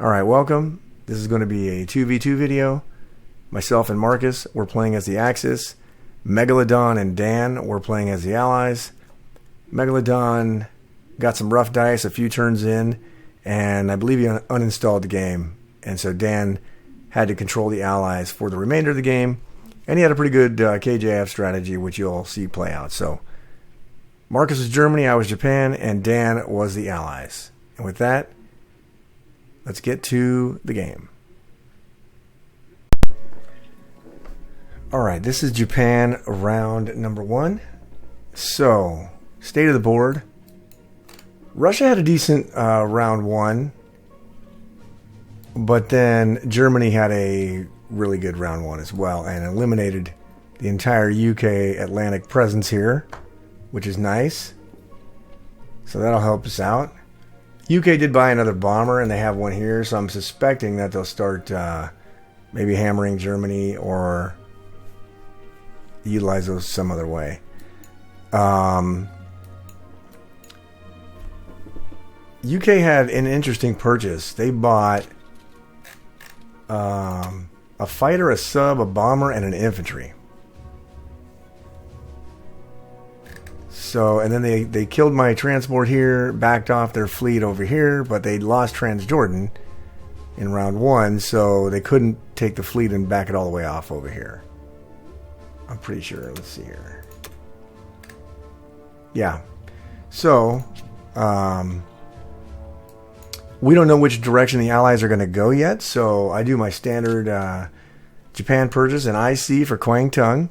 Alright, welcome. This is going to be a 2v2 video. Myself and Marcus, we're playing as the Axis. Megalodon and Dan, we're playing as the Allies. Megalodon got some rough dice a few turns in, and I believe he uninstalled the game. And so Dan had to control the Allies for the remainder of the game. And he had a pretty good KJF strategy, which you'll see play out. So Marcus was Germany, I was Japan, and Dan was the Allies. And with that, let's get to the game. Alright, this is Japan round number 1. So, state of the board. Russia had a decent round 1. But then Germany had a really good round 1 as well. And eliminated the entire UK Atlantic presence here, which is nice. So that'll help us out. UK did buy another bomber, and they have one here, so I'm suspecting that they'll start maybe hammering Germany or utilize those some other way. UK had an interesting purchase. They bought a fighter, a sub, a bomber, and an infantry. So, and then they killed my transport here, backed off their fleet over here, but they lost Transjordan in round 1, so they couldn't take the fleet and back it all the way off over here. I'm pretty sure. Let's see here. Yeah. So, we don't know which direction the Allies are going to go yet, so I do my standard Japan purchase, an IC for Kwangtung,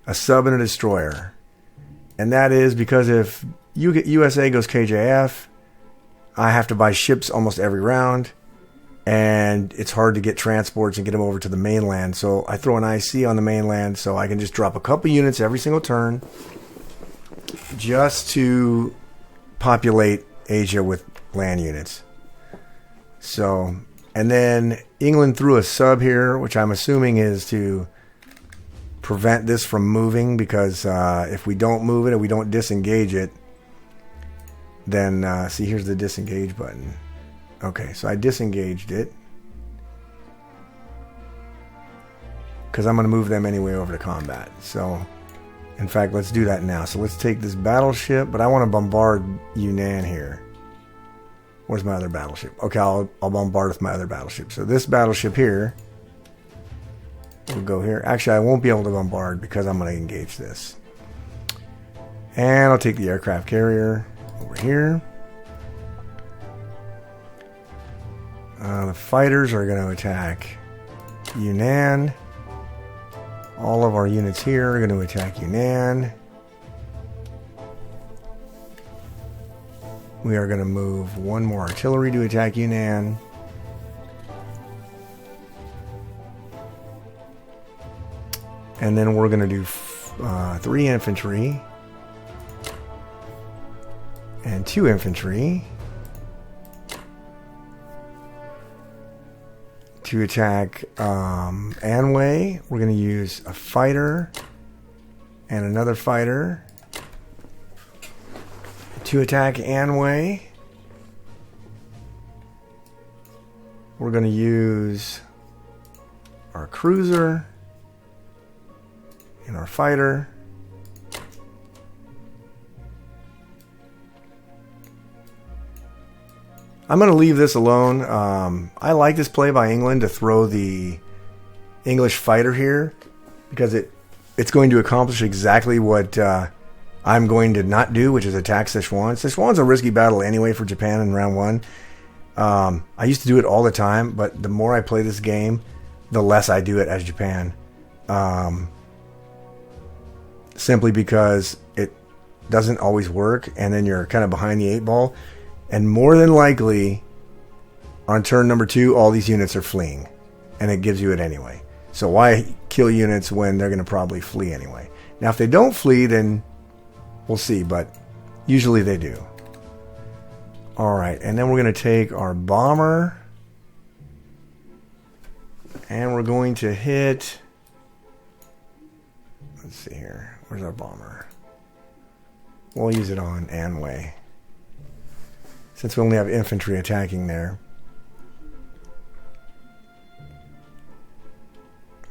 a sub and a destroyer. And that is because if USA goes KJF, I have to buy ships almost every round. And it's hard to get transports and get them over to the mainland. So I throw an IC on the mainland so I can just drop a couple units every single turn. Just to populate Asia with land units. So, and then England threw a sub here, which I'm assuming is to prevent this from moving, because if we don't move it and we don't disengage it, then see, here's the disengage button. Okay, so I disengaged it because I'm going to move them anyway over to combat. So in fact, let's do that now. So let's take this battleship, but I want to bombard Yunnan here. Where's my other battleship? Okay, I'll bombard with my other battleship. So this battleship here, we'll go here. Actually, I won't be able to bombard because I'm going to engage this. And I'll take the aircraft carrier over here. The fighters are going to attack Yunnan. All of our units here are going to attack Yunnan. We are going to move one more artillery to attack Yunnan. And then we're going to do 3 infantry and 2 infantry to attack Anhui. We're going to use a fighter and another fighter to attack Anhui. We're going to use our cruiser and our fighter. I'm going to leave this alone. I like this play by England to throw the English fighter here because it's going to accomplish exactly what I'm going to not do, which is attack Sichuan. Sichuan's a risky battle anyway for Japan in round 1. I used to do it all the time, but the more I play this game, the less I do it as Japan. Simply because it doesn't always work, and then you're kind of behind the 8 ball. And more than likely, on turn number 2, all these units are fleeing. And it gives you it anyway. So why kill units when they're going to probably flee anyway? Now, if they don't flee, then we'll see. But usually they do. Alright, and then we're going to take our bomber. And we're going to hit... Let's see here. Where's our bomber? We'll use it on Anhui, since we only have infantry attacking there.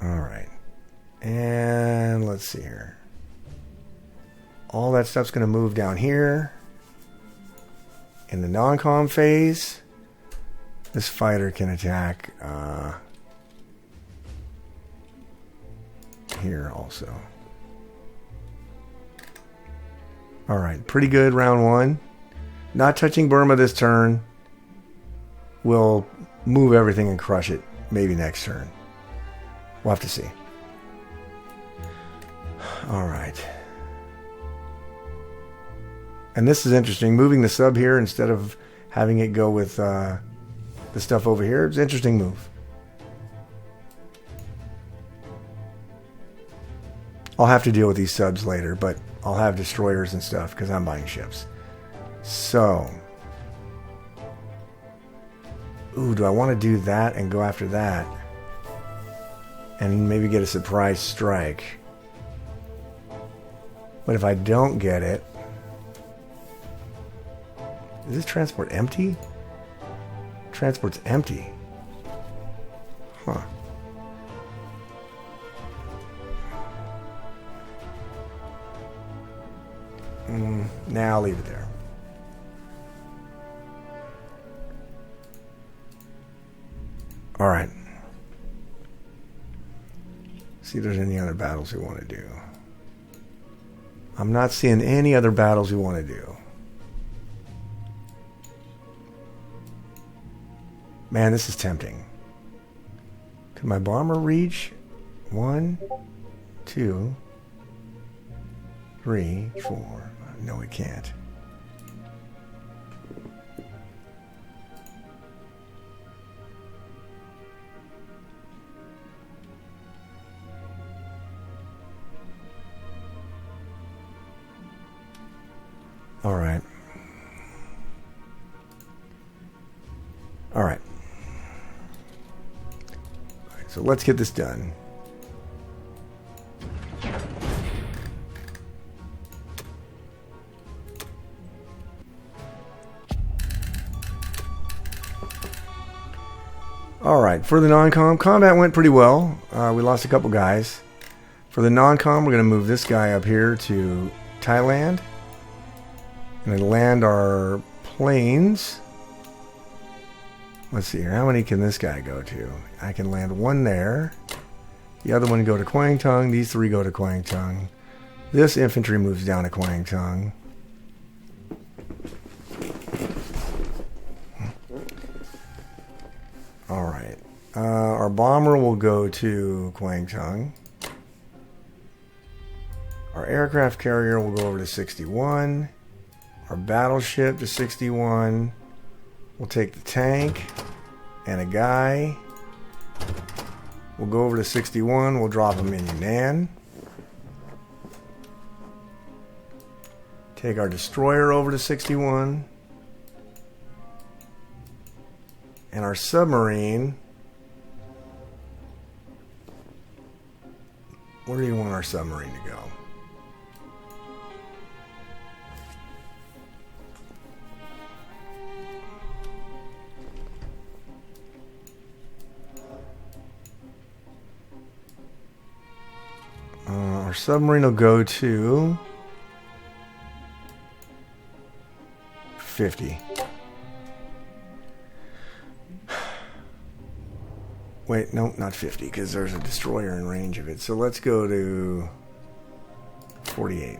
All right. And let's see here. All that stuff's going to move down here. In the non-com phase, this fighter can attack here also. All right, pretty good round one. Not touching Burma this turn. We'll move everything and crush it maybe next turn. We'll have to see. All right. And this is interesting. Moving the sub here instead of having it go with the stuff over here. It's an interesting move. I'll have to deal with these subs later, but I'll have destroyers and stuff because I'm buying ships. So, ooh, do I want to do that and go after that? And maybe get a surprise strike. But if I don't get it... Is this transport empty? Transport's empty. Huh. Nah, I'll leave it there. All right. See if there's any other battles we want to do. I'm not seeing any other battles we want to do. Man, this is tempting. Can my bomber reach? 1, 2, 3, 4. No, it can't. All right. All right. So let's get this done. All right, for the non-com, combat went pretty well. We lost a couple guys. For the non-com, we're going to move this guy up here to Thailand. And then land our planes. Let's see here. How many can this guy go to? I can land one there. The other one go to Kwangtung. These three go to Kwangtung. This infantry moves down to Kwangtung. All right. Our bomber will go to Kwangtung. Our aircraft carrier will go over to 61. Our battleship to 61. We'll take the tank and a guy. We'll go over to 61. We'll drop him in Yunnan. Take our destroyer over to 61. And our submarine. Where do you want our submarine to go? Our submarine will go to 50. Wait, no, not 50, because there's a destroyer in range of it. So let's go to 48.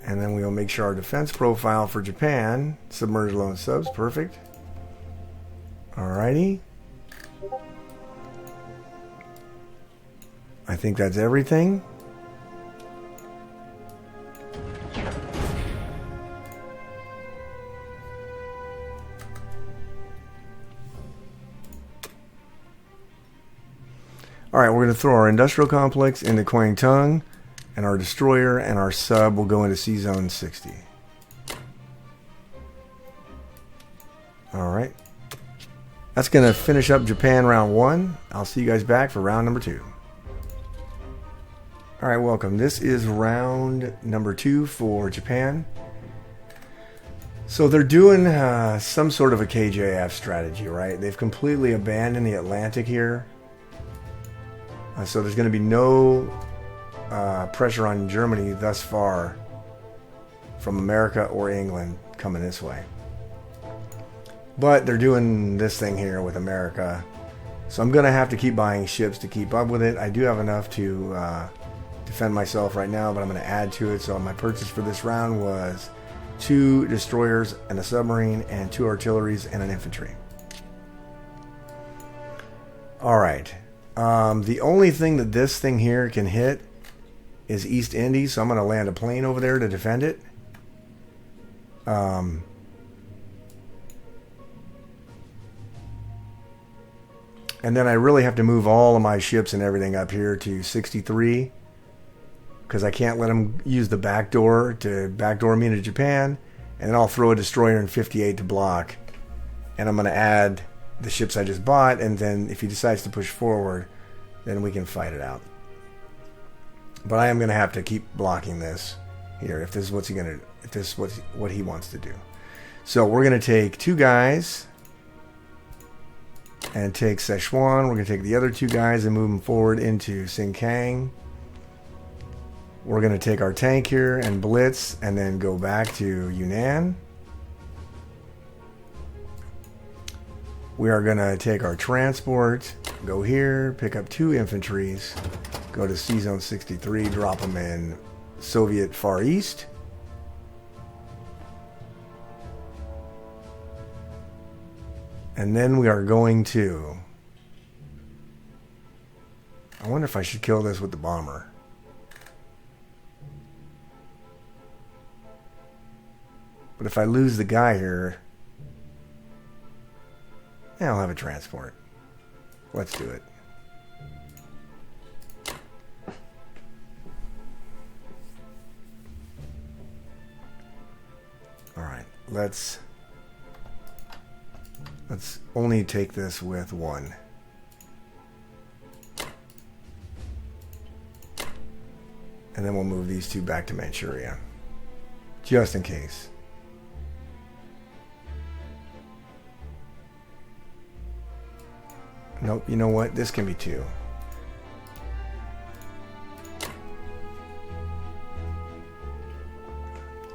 And then we'll make sure our defense profile for Japan, submerged lone subs, perfect. Alrighty. I think that's everything. Alright, we're going to throw our industrial complex into Kwangtung, and our destroyer and our sub will go into Sea Zone 60. Alright. That's going to finish up Japan round 1. I'll see you guys back for round number 2. Alright, welcome. This is round number 2 for Japan. So they're doing some sort of a KJF strategy, right? They've completely abandoned the Atlantic here. So there's going to be no pressure on Germany thus far from America or England coming this way. But they're doing this thing here with America. So I'm going to have to keep buying ships to keep up with it. I do have enough to defend myself right now, but I'm going to add to it. So my purchase for this round was 2 destroyers and a submarine and 2 artilleries and an infantry. Alright. The only thing that this thing here can hit is East Indies, so I'm going to land a plane over there to defend it. And then I really have to move all of my ships and everything up here to 63 because I can't let them use the back door to backdoor me into Japan. And then I'll throw a destroyer in 58 to block. And I'm going to add the ships I just bought. And then if he decides to push forward, then we can fight it out. But I am going to have to keep blocking this here if this is what's he going to, if this is what he wants to do. So we're going to take 2 guys and take Szechuan. We're going to take the other 2 guys and move them forward into Sinkang. We're going to take our tank here and blitz and then go back to Yunnan. We are going to take our transport, go here, pick up 2 infantries, go to C-Zone 63, drop them in Soviet Far East. And then we are going to... I wonder if I should kill this with the bomber. But if I lose the guy here... yeah, I'll have a transport. Let's do it. Alright, let's only take this with 1. And then we'll move these 2 back to Manchuria. Just in case. Nope, you know what? This can be 2.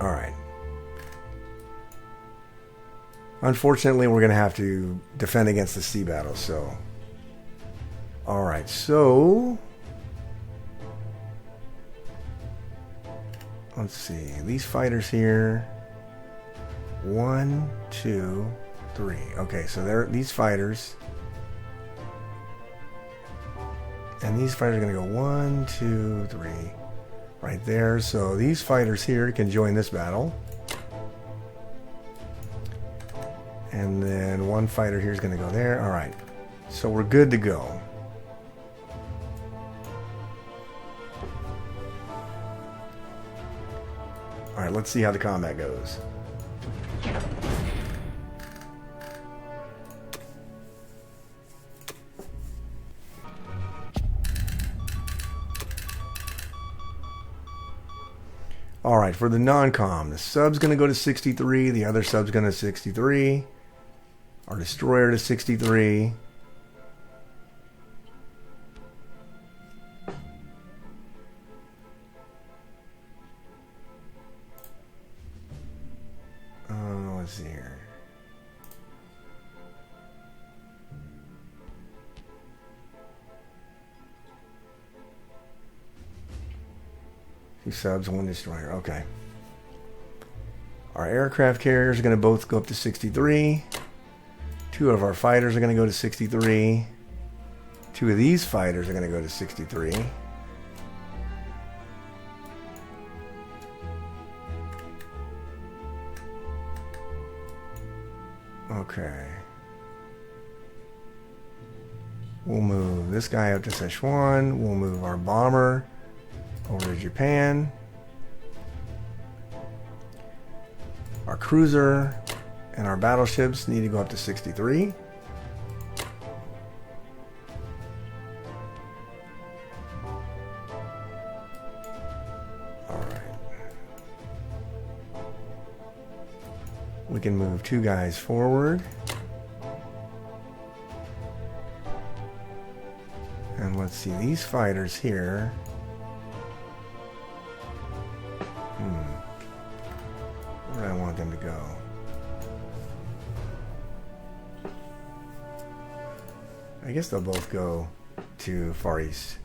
Alright. Unfortunately, we're going to have to defend against the sea battle, so... Alright, so... let's see. These fighters here... 1, 2, 3. Okay, so they're these fighters... and these fighters are going to go 1, 2, 3... right there. So these fighters here can join this battle. And then 1 fighter here is going to go there. Alright. So we're good to go. Alright, let's see how the combat goes. Alright, for the non-com, the sub's going to go to 63, the other sub's going to 63, our destroyer to 63. Let's see here. Two subs, 1 destroyer. Okay. Our aircraft carriers are going to both go up to 63. 2 of our fighters are going to go to 63. 2 of these fighters are going to go to 63. Okay. We'll move this guy up to Szechuan. We'll move our bomber over to Japan. Our cruiser and our battleships need to go up to 63. Alright. We can move 2 guys forward. And let's see, these fighters here. Where do I want them to go? I guess they'll both go to Far East,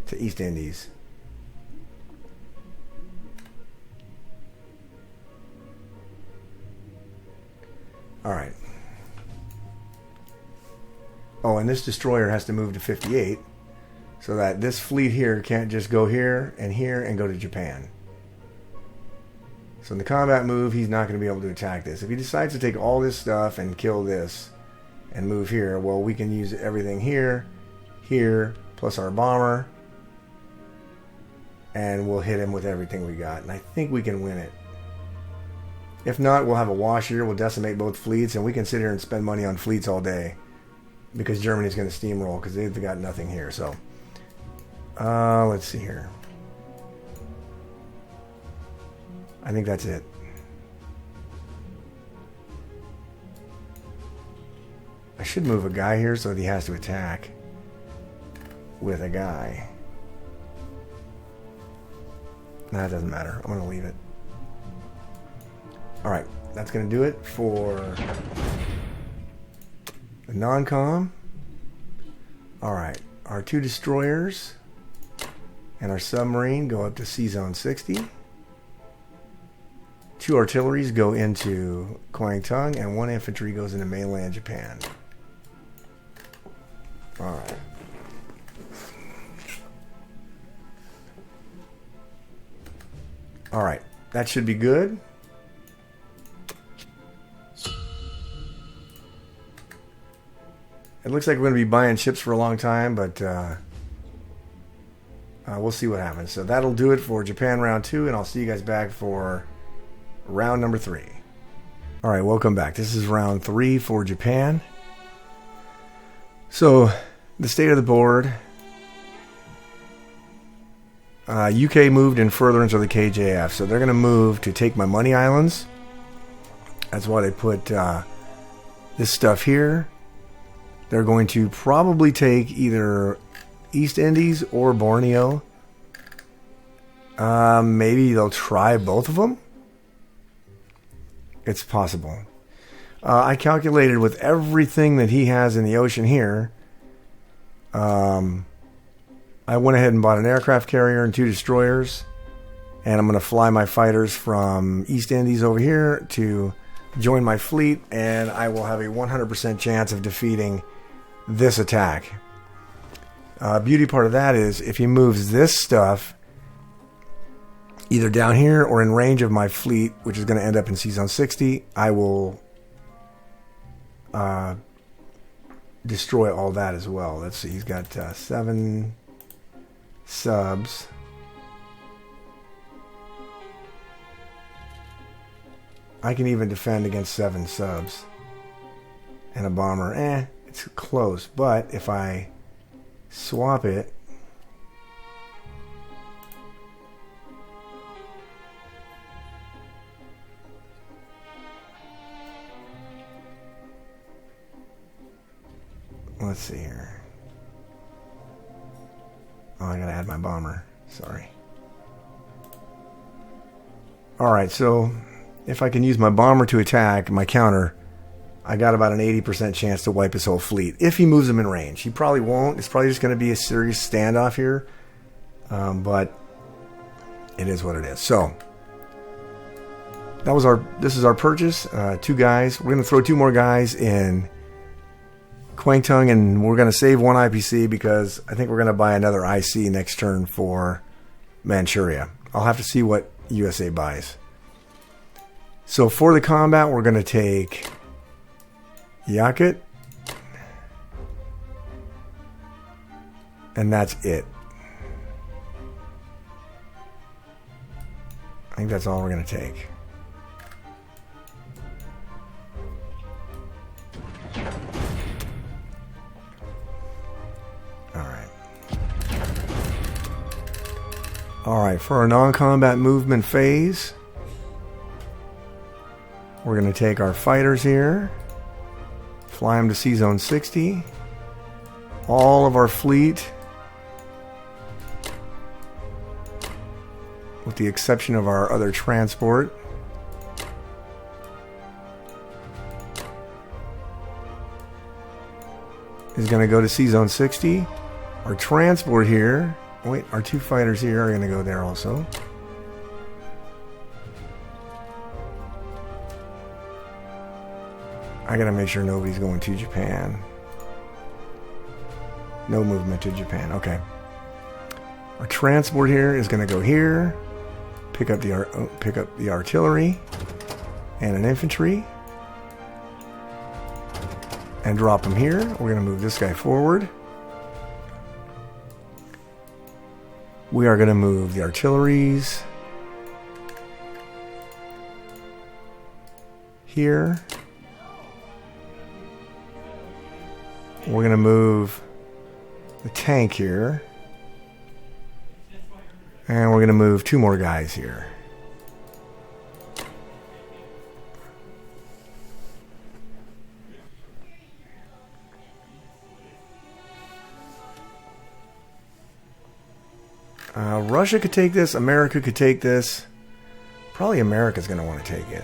to East Indies. All right. Oh, and this destroyer has to move to 58 so that this fleet here can't just go here and go to Japan. So in the combat move, he's not going to be able to attack this. If he decides to take all this stuff and kill this and move here, well, we can use everything here, plus our bomber, and we'll hit him with everything we got. And I think we can win it. If not, we'll have a wash here. We'll decimate both fleets, and we can sit here and spend money on fleets all day because Germany's going to steamroll because they've got nothing here. So, let's see here. I think that's it. I should move a guy here so that he has to attack with a guy. Nah, it doesn't matter. I'm going to leave it. Alright, that's going to do it for the non-com. Alright, our 2 destroyers and our submarine go up to C-Zone 60. 2 artilleries go into Kwangtung, and 1 infantry goes into mainland Japan. Alright. Alright, that should be good. It looks like we're going to be buying ships for a long time, but we'll see what happens. So that'll do it for Japan round 2, and I'll see you guys back for round number 3. Alright, welcome back. This is round 3 for Japan. So, the state of the board. UK moved in furtherance of the KJF, so they're going to move to take my money islands. That's why they put this stuff here. They're going to probably take either East Indies or Borneo. Maybe they'll try both of them. It's possible. I calculated with everything that he has in the ocean here. I went ahead and bought an aircraft carrier and 2 destroyers. And I'm going to fly my fighters from East Indies over here to join my fleet. And I will have a 100% chance of defeating this attack. Beauty part of that is if he moves this stuff either down here or in range of my fleet, which is going to end up in C-Zone 60, I will destroy all that as well. Let's see, he's got 7 subs. I can even defend against 7 subs. And a bomber, it's close. But if I swap it, let's see here. Oh, I gotta add my bomber. Sorry. Alright, so if I can use my bomber to attack my counter, I got about an 80% chance to wipe his whole fleet. If he moves him in range. He probably won't. It's probably just going to be a serious standoff here. But it is what it is. So, this is our purchase. 2 guys. We're going to throw 2 more guys in Kwangtung, and we're going to save 1 IPC because I think we're going to buy another IC next turn for Manchuria. I'll have to see what USA buys. So for the combat, we're going to take Yakut, and that's it. I think that's all we're going to take. Alright, for our non-combat movement phase, we're going to take our fighters here, fly them to C-Zone 60. All of our fleet with the exception of our other transport. Is going to go to C-Zone 60. Our transport here, wait, our 2 fighters here are going to go there also. I got to make sure nobody's going to Japan. No movement to Japan. Okay. Our transport here is going to go here. Pick up the artillery and an infantry. And drop them here. We're going to move this guy forward. We are going to move the artilleries here. We're going to move the tank here. And we're going to move 2 more guys here. Russia could take this. America could take this. Probably America's going to want to take it.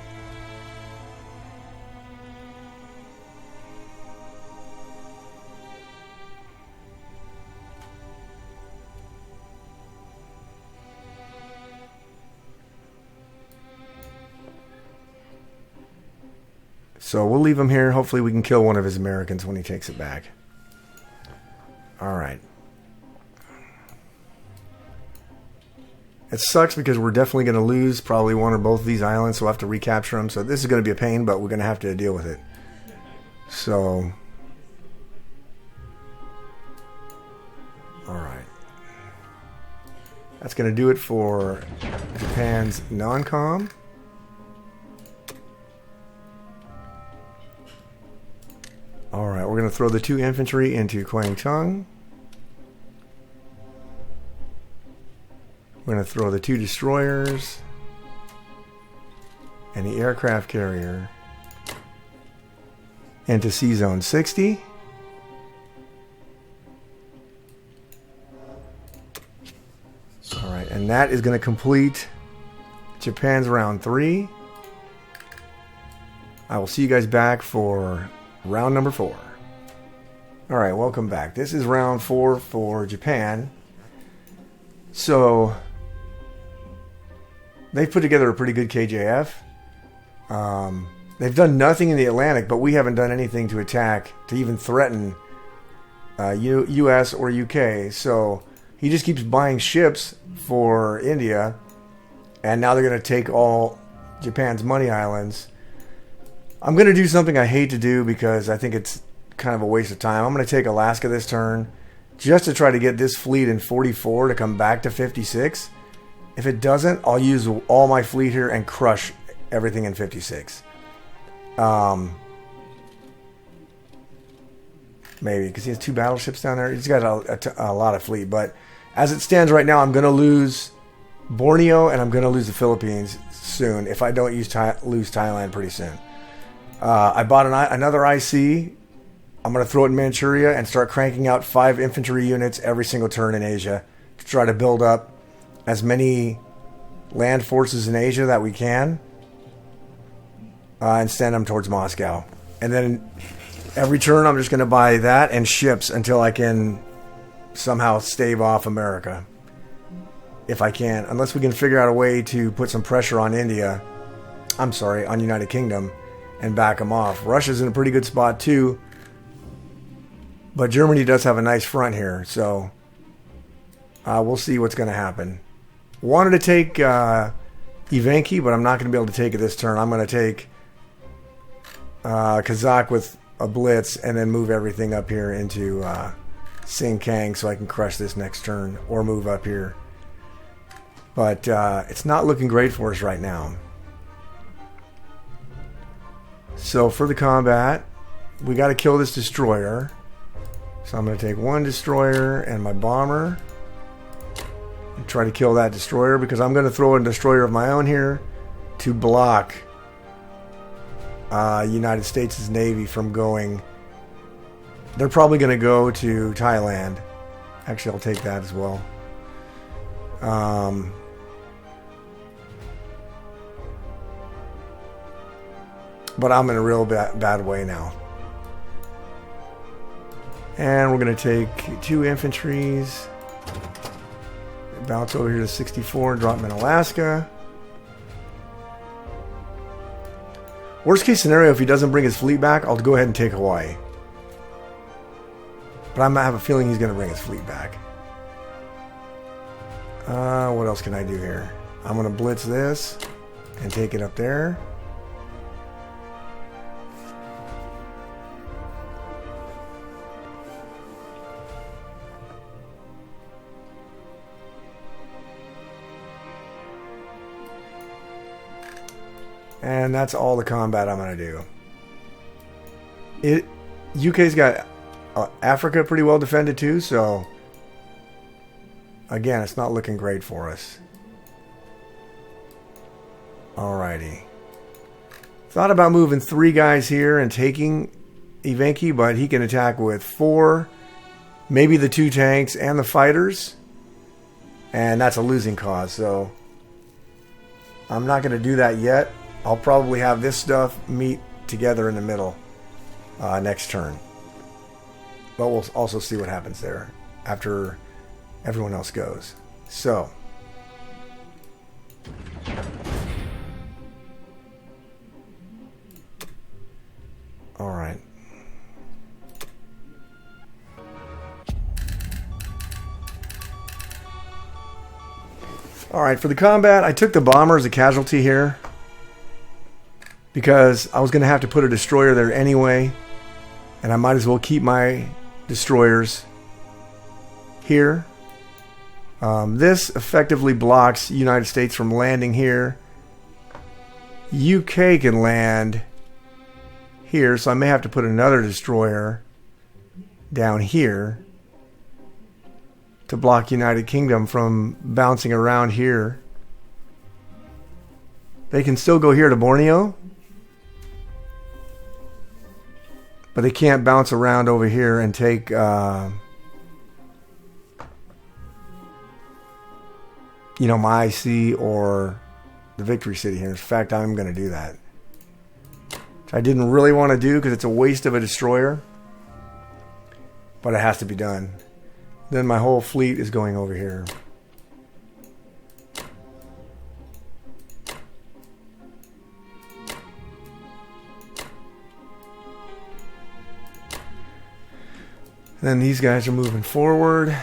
So we'll leave him here. Hopefully we can kill one of his Americans when he takes it back. All right. It sucks because we're definitely going to lose probably one or both of these islands, so we'll have to recapture them. So this is going to be a pain, but we're going to have to deal with it. So, all right. That's going to do it for Japan's non-com. All right, we're going to throw the 2 infantry into Kwangtung. We're going to throw the 2 destroyers and the aircraft carrier into C-Zone 60. All right, and that is going to complete Japan's round 3. I will see you guys back for round number 4. All right, welcome back. This is round 4 for Japan. So they've put together a pretty good KJF. They've done nothing in the Atlantic, but we haven't done anything to attack, to even threaten U.S. or U.K. So he just keeps buying ships for India, and now they're going to take all Japan's money islands. I'm going to do something I hate to do because I think it's kind of a waste of time. I'm going to take Alaska this turn just to try to get this fleet in 44 to come back to 56. If it doesn't, I'll use all my fleet here and crush everything in 56. Maybe, because he has 2 battleships down there. He's got a lot of fleet. But as it stands right now, I'm going to lose Borneo and I'm going to lose the Philippines soon if I don't lose Thailand pretty soon. I bought another IC. I'm going to throw it in Manchuria and start cranking out 5 infantry units every single turn in Asia to try to build up as many land forces in Asia that we can and send them towards Moscow. And then every turn I'm just going to buy that and ships until I can somehow stave off America. If I can. Unless we can figure out a way to put some pressure on India. I'm sorry, on United Kingdom and back them off. Russia's in a pretty good spot too. But Germany does have a nice front here. So we'll see what's going to happen. Wanted to take Ivanki, but I'm not going to be able to take it this turn. I'm going to take Kazakh with a blitz and then move everything up here into Sinkang so I can crush this next turn or move up here. But it's not looking great for us right now. So for the combat, we got to kill this destroyer. So I'm going to take 1 destroyer and my bomber and try to kill that destroyer because I'm going to throw a destroyer of my own here to block United States' Navy from going. They're probably going to go to Thailand. Actually, I'll take that as well. But I'm in a real bad way now. And we're going to take 2 infantries. Bounce over here to 64, drop them in Alaska. Worst case scenario, if he doesn't bring his fleet back, I'll go ahead and take Hawaii. But I have a feeling he's going to bring his fleet back. What else can I do here? I'm going to blitz this and take it up there. And that's all the combat I'm going to do. UK's got Africa pretty well defended too, so again, it's not looking great for us. Alrighty. Thought about moving 3 guys here and taking Evenki, but he can attack with 4, maybe the 2 tanks and the fighters, and that's a losing cause, so I'm not going to do that yet. I'll probably have this stuff meet together in the middle next turn. But we'll also see what happens there after everyone else goes. So. Alright. Alright, for the combat, I took the bomber as a casualty here, because I was going to have to put a destroyer there anyway, and I might as well keep my destroyers here. This effectively blocks United States from landing here. UK can land here, so I may have to put another destroyer down here to block United Kingdom from bouncing around here. They can still go here to Borneo, but they can't bounce around over here and take my IC or the Victory City here. In fact, I'm going to do that. Which I didn't really want to do because it's a waste of a destroyer, but it has to be done. Then my whole fleet is going over here. Then these guys are moving forward.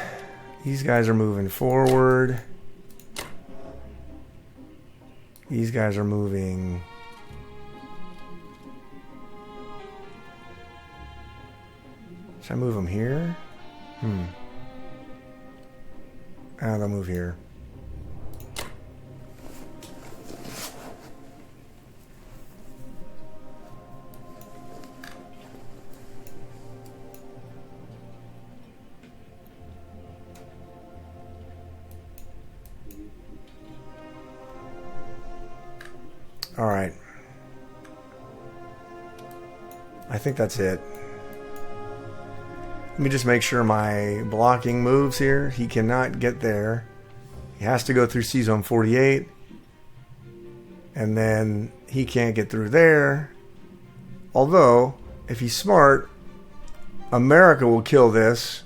These guys are moving forward. These guys are moving. Should I move them here? They'll move here. All right. I think that's it. Let me just make sure my blocking moves here. He cannot get there. He has to go through C-Zone 48. And then he can't get through there. Although, if he's smart, America will kill this.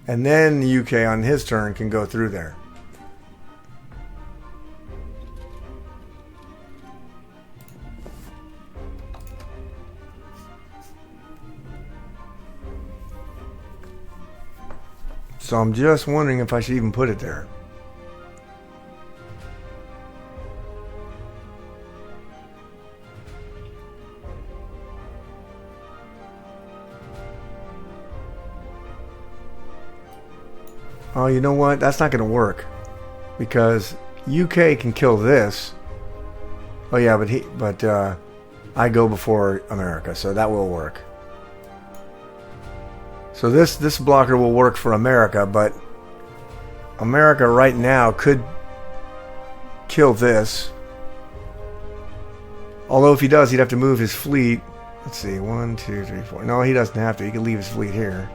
And then the UK on his turn can go through there. So I'm just wondering if I should even put it there. Oh, you know what? That's not going to work, because UK can kill this. Oh yeah, but I go before America, so that will work. So this blocker will work for America, but America right now could kill this. Although if he does, he'd have to move his fleet. Let's see, 1, 2, 3, 4. No, he doesn't have to. He can leave his fleet here.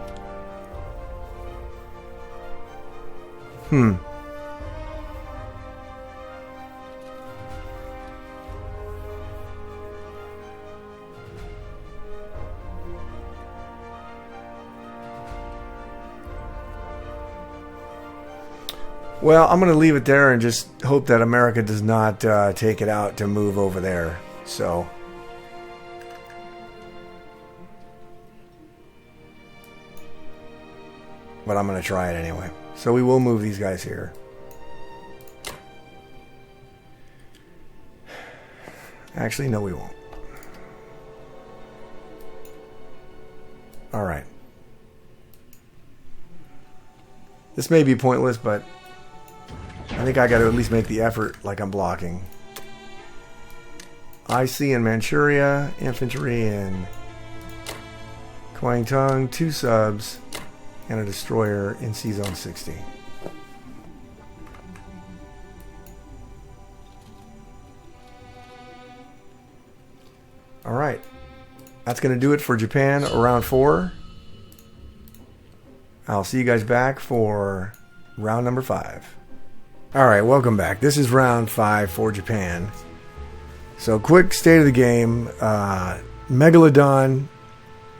Well, I'm going to leave it there and just hope that America does not take it out to move over there. So, but I'm going to try it anyway. So we will move these guys here. Actually, no, we won't. All right. This may be pointless, but I think I got to at least make the effort like I'm blocking. IC in Manchuria, infantry in Kwangtung, 2 subs, and a destroyer in C-Zone 60. All right. That's going to do it for Japan round 4. I'll see you guys back for round number 5. All right, welcome back. This is round 5 for Japan. So, quick state of the game. Megalodon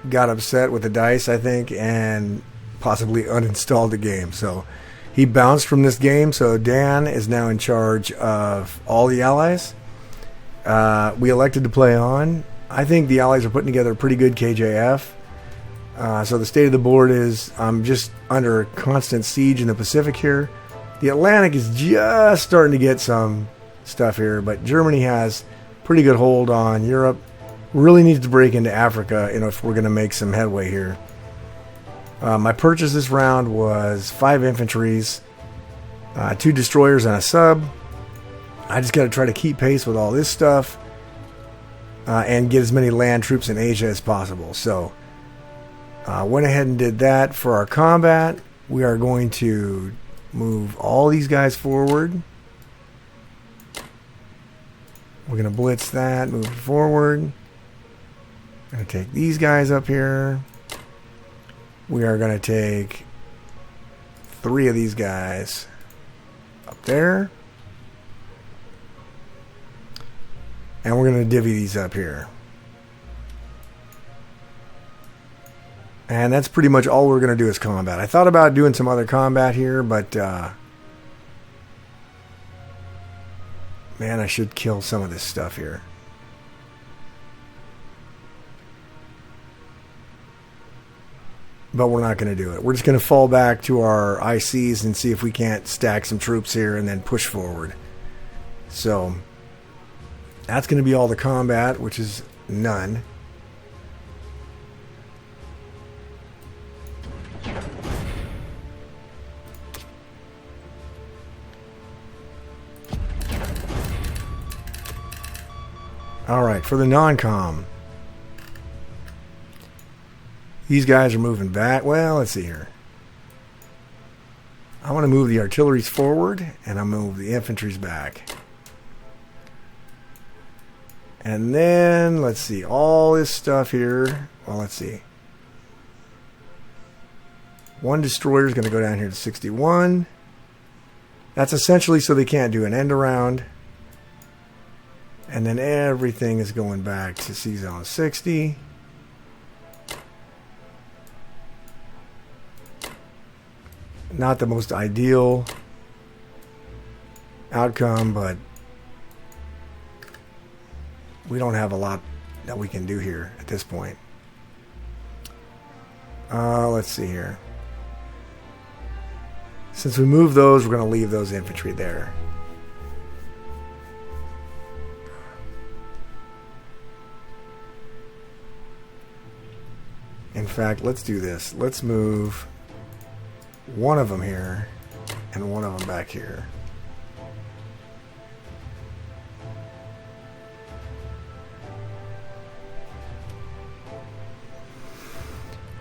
got upset with the dice, I think, and possibly uninstalled the game. So, he bounced from this game. So, Dan is now in charge of all the allies. We elected to play on. I think the allies are putting together a pretty good KJF. So the state of the board is I'm just under constant siege in the Pacific here. The Atlantic is just starting to get some stuff here, but Germany has pretty good hold on Europe. Really needs to break into Africa, if we're going to make some headway here. My purchase this round was 5 infantries, 2 destroyers, and a sub. I just got to try to keep pace with all this stuff. And get as many land troops in Asia as possible. So, went ahead and did that for our combat. We are going to move all these guys forward. We're going to blitz that, move forward. We're going to take these guys up here. We are going to take 3 of these guys up there. And we're going to divvy these up here. And that's pretty much all we're going to do is combat. I thought about doing some other combat here, but man, I should kill some of this stuff here. But we're not going to do it. We're just going to fall back to our ICs and see if we can't stack some troops here and then push forward. So that's going to be all the combat, which is none. All right, for the non-com. These guys are moving back. Well, let's see here. I want to move the artilleries forward, and I'm going to move the infantries back. And then, let's see, all this stuff here. Well, let's see. 1 destroyer is going to go down here to 61. That's essentially so they can't do an end around. And then everything is going back to C-Zone 60. Not the most ideal outcome, but we don't have a lot that we can do here at this point. Let's see here. Since we moved those, we're going to leave those infantry there. In fact, let's do this. Let's move one of them here and one of them back here.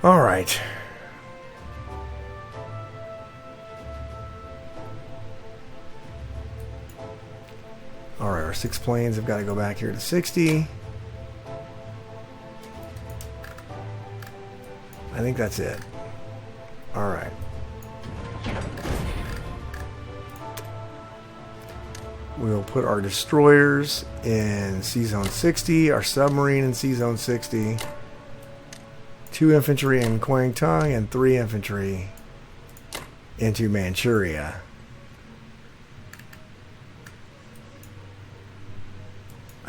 All right. All right, our 6 planes have got to go back here to 60. I think that's it. All right. We'll put our destroyers in C-Zone 60, our submarine in C-Zone 60, 2 infantry in Kwangtung, and 3 infantry into Manchuria.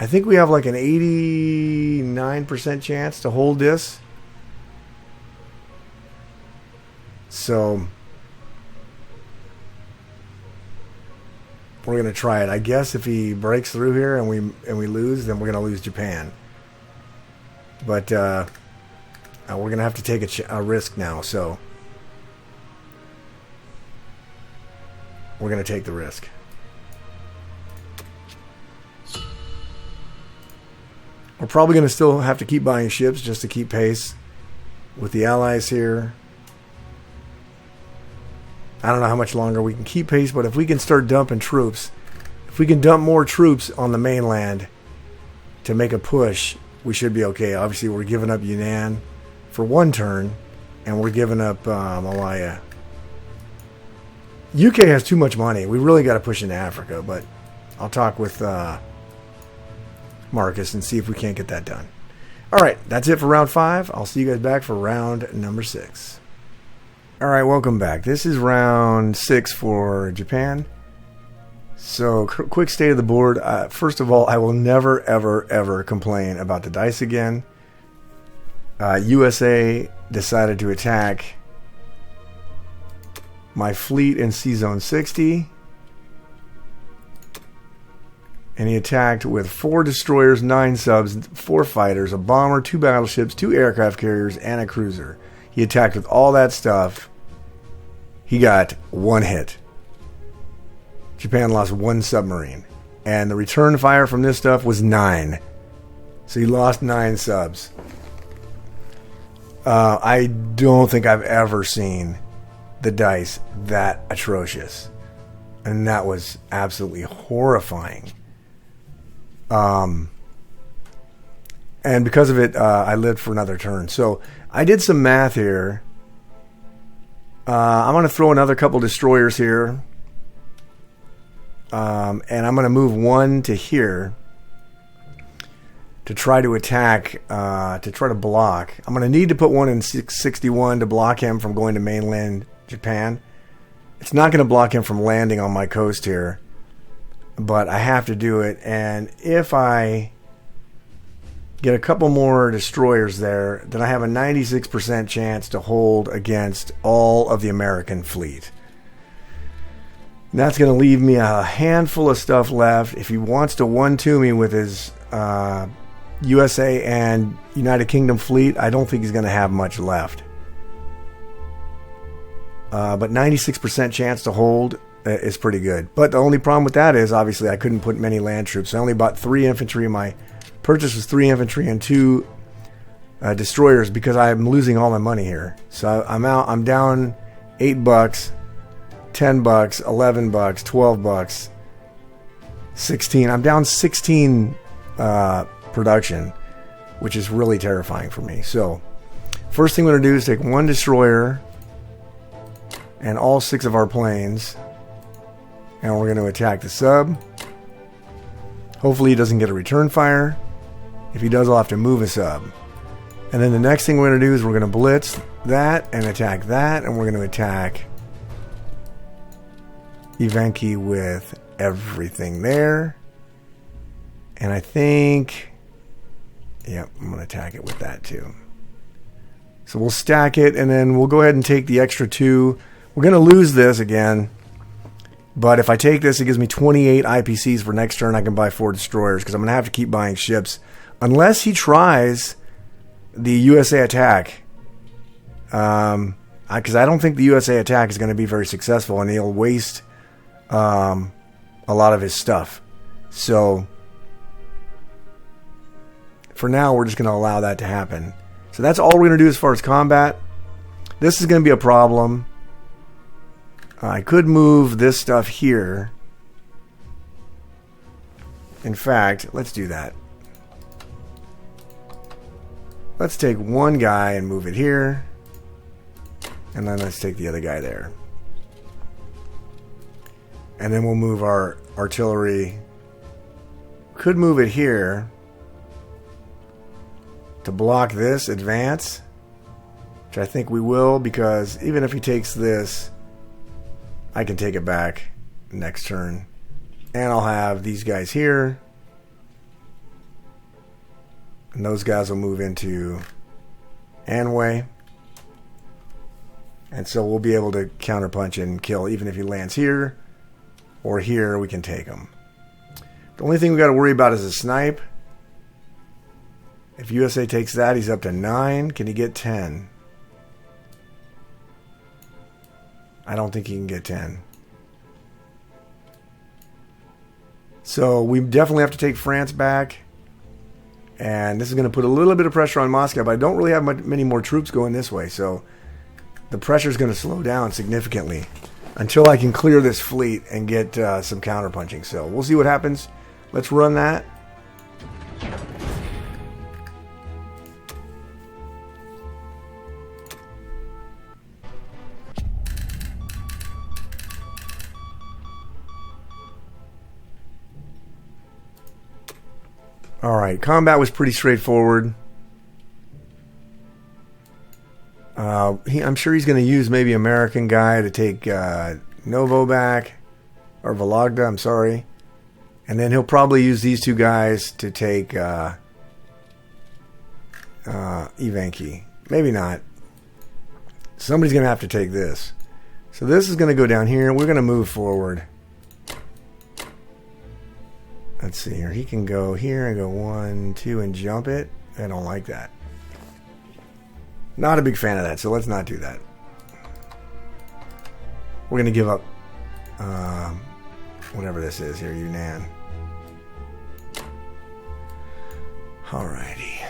I think we have like an 89% chance to hold this. So we're going to try it. I guess if he breaks through here and we lose, then we're going to lose Japan. But we're going to have to take a risk now. So we're going to take the risk. We're probably going to still have to keep buying ships just to keep pace with the Allies here. I don't know how much longer we can keep pace, but if we can start dumping troops, if we can dump more troops on the mainland to make a push, we should be okay. Obviously, we're giving up Yunnan for one turn, and we're giving up Malaya. UK has too much money. We really got to push into Africa, but I'll talk with Marcus and see if we can't get that done. All right, that's it for round 5. I'll see you guys back for round number 6. All right, welcome back. This is round 6 for Japan. So, quick state of the board. First of all, I will never, ever, ever complain about the dice again. USA decided to attack my fleet in Sea Zone 60. And he attacked with 4 destroyers, 9 subs, 4 fighters, a bomber, 2 battleships, 2 aircraft carriers, and a cruiser. He attacked with all that stuff. He got 1 hit. Japan lost 1 submarine. And the return fire from this stuff was 9. So he lost 9 subs. I don't think I've ever seen the dice that atrocious. And that was absolutely horrifying. And because of it, I lived for another turn. So I did some math here. I'm going to throw another couple destroyers here. And I'm going to move 1 to here to try to attack, to try to block. I'm going to need to put 1 in 61 to block him from going to mainland Japan. It's not going to block him from landing on my coast here, but I have to do it. And if I get a couple more destroyers there, then I have a 96% chance to hold against all of the American fleet. And that's going to leave me a handful of stuff left. If he wants to 1-2 me with his USA and United Kingdom fleet, I don't think he's going to have much left. But 96% chance to hold is pretty good. But the only problem with that is, obviously, I couldn't put many land troops. I only bought 3 infantry. My purchase was 3 infantry and 2 destroyers because I'm losing all my money here. So I'm down $8, $10, $11, $12, 16. I'm down 16 production, which is really terrifying for me. So first thing I'm going to do is take 1 destroyer and all 6 of our planes, and we're going to attack the sub. Hopefully he doesn't get a return fire. If he does, I'll have to move a sub. And then the next thing we're going to do is we're going to blitz that and attack that, and we're going to attack Evenki with everything there. And I think, yep, I'm going to attack it with that too. So we'll stack it, and then we'll go ahead and take the extra 2. We're going to lose this again. But if I take this, it gives me 28 IPCs for next turn. I can buy 4 destroyers because I'm going to have to keep buying ships. Unless he tries the USA attack. Because I don't think the USA attack is going to be very successful, and he'll waste a lot of his stuff. So for now, we're just going to allow that to happen. So that's all we're going to do as far as combat. This is going to be a problem. I could move this stuff here. In fact, let's do that. Let's take 1 guy and move it here. And then let's take the other guy there. And then we'll move our artillery. Could move it here to block this advance, which I think we will, because even if he takes this, I can take it back next turn. And I'll have these guys here. And those guys will move into Anway. And so we'll be able to counterpunch and kill. Even if he lands here or here, we can take him. The only thing we got to worry about is a snipe. If USA takes that, he's up to 9. Can he get 10? I don't think he can get 10. So we definitely have to take France back. And this is going to put a little bit of pressure on Moscow, but I don't really have many more troops going this way. So the pressure is going to slow down significantly until I can clear this fleet and get some counterpunching. So we'll see what happens. Let's run that. All right, combat was pretty straightforward. I'm sure he's going to use maybe American guy to take Novo back, or Vologda, I'm sorry. And then he'll probably use these two guys to take Ivanki. Maybe not. Somebody's going to have to take this. So this is going to go down here. We're going to move forward. Let's see here. He can go here and go 1, 2 and jump it. I don't like that. Not a big fan of that, so let's not do that. We're going to give up whatever this is here, Yunnan. Alrighty.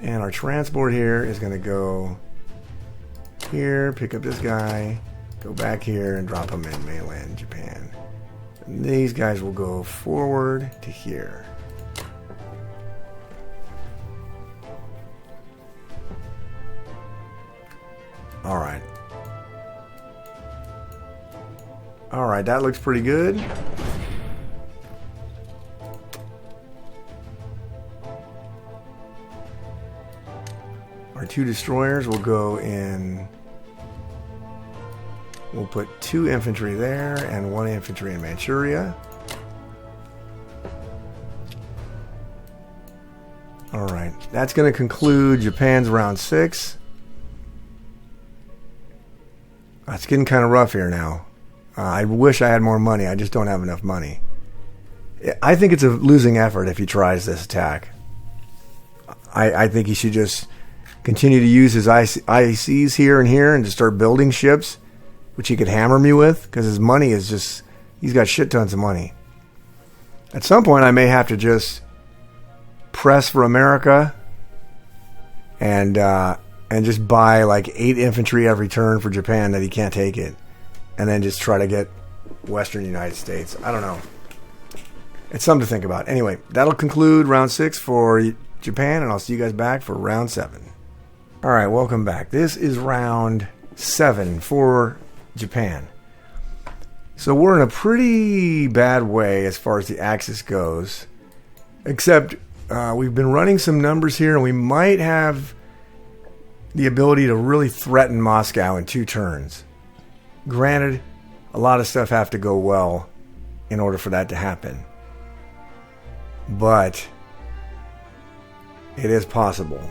And our transport here is going to go here, pick up this guy, go back here and drop him in mainland Japan. And these guys will go forward to here. Alright. Alright, that looks pretty good. Our 2 destroyers will go in. We'll put 2 infantry there and 1 infantry in Manchuria. Alright, that's going to conclude Japan's round 6. It's getting kind of rough here now. I wish I had more money. I just don't have enough money. I think it's a losing effort if he tries this attack. I think he should just continue to use his ICs here and here and just start building ships, which he could hammer me with, because his money is just, he's got shit tons of money. At some point I may have to just press for America and just buy like 8 infantry every turn for Japan that he can't take it, and then just try to get Western United States. I don't know. It's something to think about. Anyway, that'll conclude round 6 for Japan, and I'll see you guys back for round 7. All right, welcome back. This is round 7 for Japan. So we're in a pretty bad way as far as the Axis goes, except we've been running some numbers here, and we might have the ability to really threaten Moscow in 2 turns. Granted, a lot of stuff have to go well in order for that to happen, but it is possible.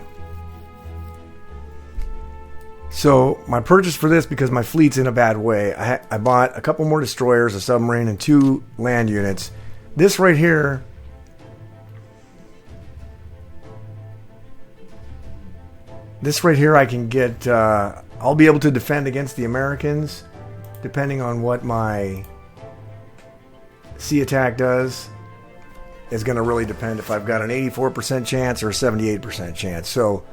So my purchase for this, because my fleet's in a bad way, I bought a couple more destroyers, a submarine, and 2 land units. This right here, I can get, I'll be able to defend against the Americans, depending on what my sea attack does. Is going to really depend if I've got an 84% chance or a 78% chance. So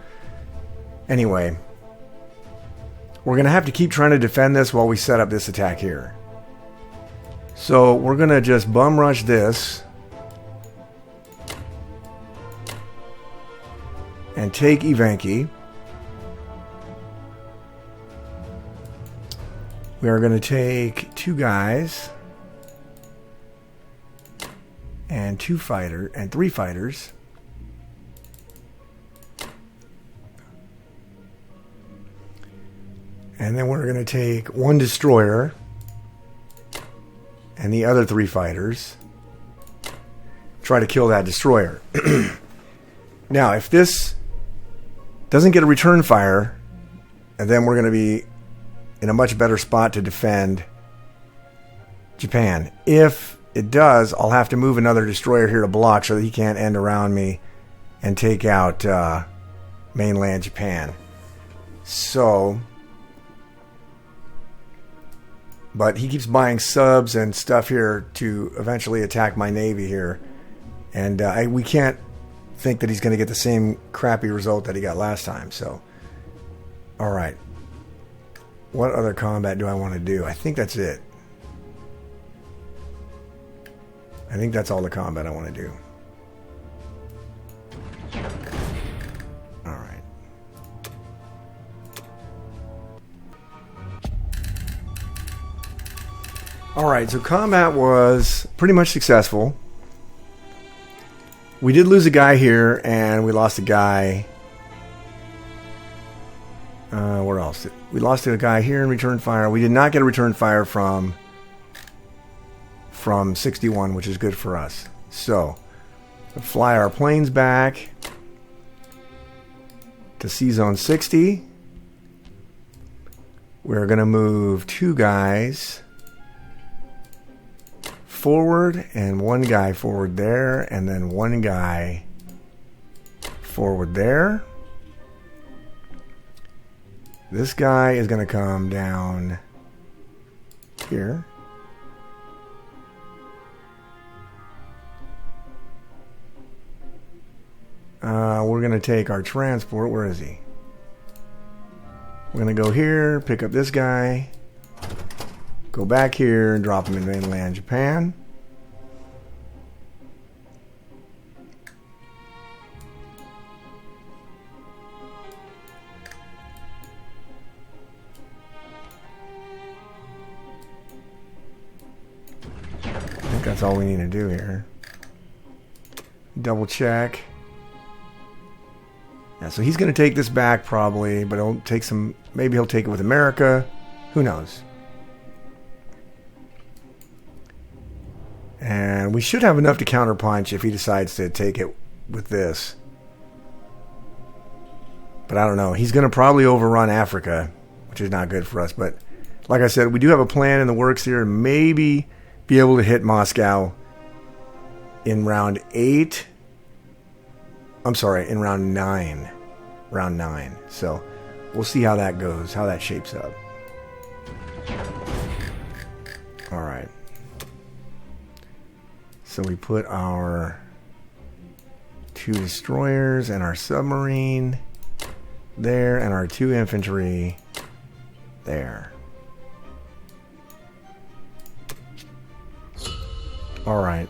anyway, we're going to have to keep trying to defend this while we set up this attack here. So we're going to just bum rush this and take Ivanki. We are going to take 2 guys and 3 fighters. And then we're going to take 1 destroyer and the other 3 fighters. try to kill that destroyer. Now, if this doesn't get a return fire, and then we're going to be in a much better spot to defend Japan. If it does, I'll have to move another destroyer here to block so that he can't end around me and take out mainland Japan. So, but he keeps buying subs and stuff here to eventually attack my navy here. And we can't think that he's going to get the same crappy result that he got last time. So, all right. What other combat do I want to do? I think that's it. I think that's all the combat I want to do. All right. All right, so combat was pretty much successful. We did lose a guy here, and we lost a guy. Where else? We lost a guy here in return fire. We did not get a return fire from 61, which is good for us. So, we'll fly our planes back to C Zone 60. We're going to move 2 guys forward and 1 guy forward there, and then 1 guy forward there. This guy is going to come down here. We're going to take our transport. Where is he? We're going to go here, pick up this guy, go back here, and drop him in mainland Japan. I think that's all we need to do here. Double check. Yeah, so he's going to take this back probably, but he'll take some. Maybe he'll take it with America. Who knows? And we should have enough to counterpunch if he decides to take it with this. But I don't know. He's going to probably overrun Africa, which is not good for us. But like I said, we do have a plan in the works here to maybe be able to hit Moscow in round 8. I'm sorry, in round 9. Round 9. So we'll see how that goes, how that shapes up. All right. So we put our 2 destroyers and our submarine there, and our 2 infantry there. All right.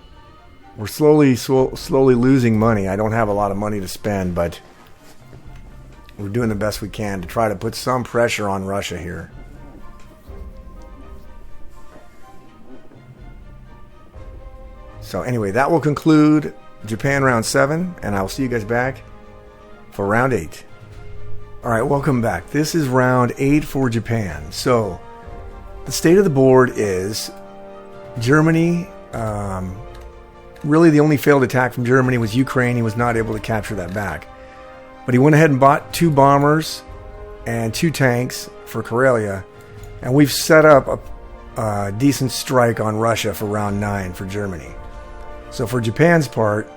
We're slowly losing money. I don't have a lot of money to spend, but we're doing the best we can to try to put some pressure on Russia here. So anyway, that will conclude Japan round 7, and I'll see you guys back for round 8. All right, welcome back. This is round 8 for Japan. So the state of the board is Germany. Really, the only failed attack from Germany was Ukraine. He was not able to capture that back. But he went ahead and bought 2 bombers and 2 tanks for Karelia. And we've set up a decent strike on Russia for round 9 for Germany. So for Japan's part,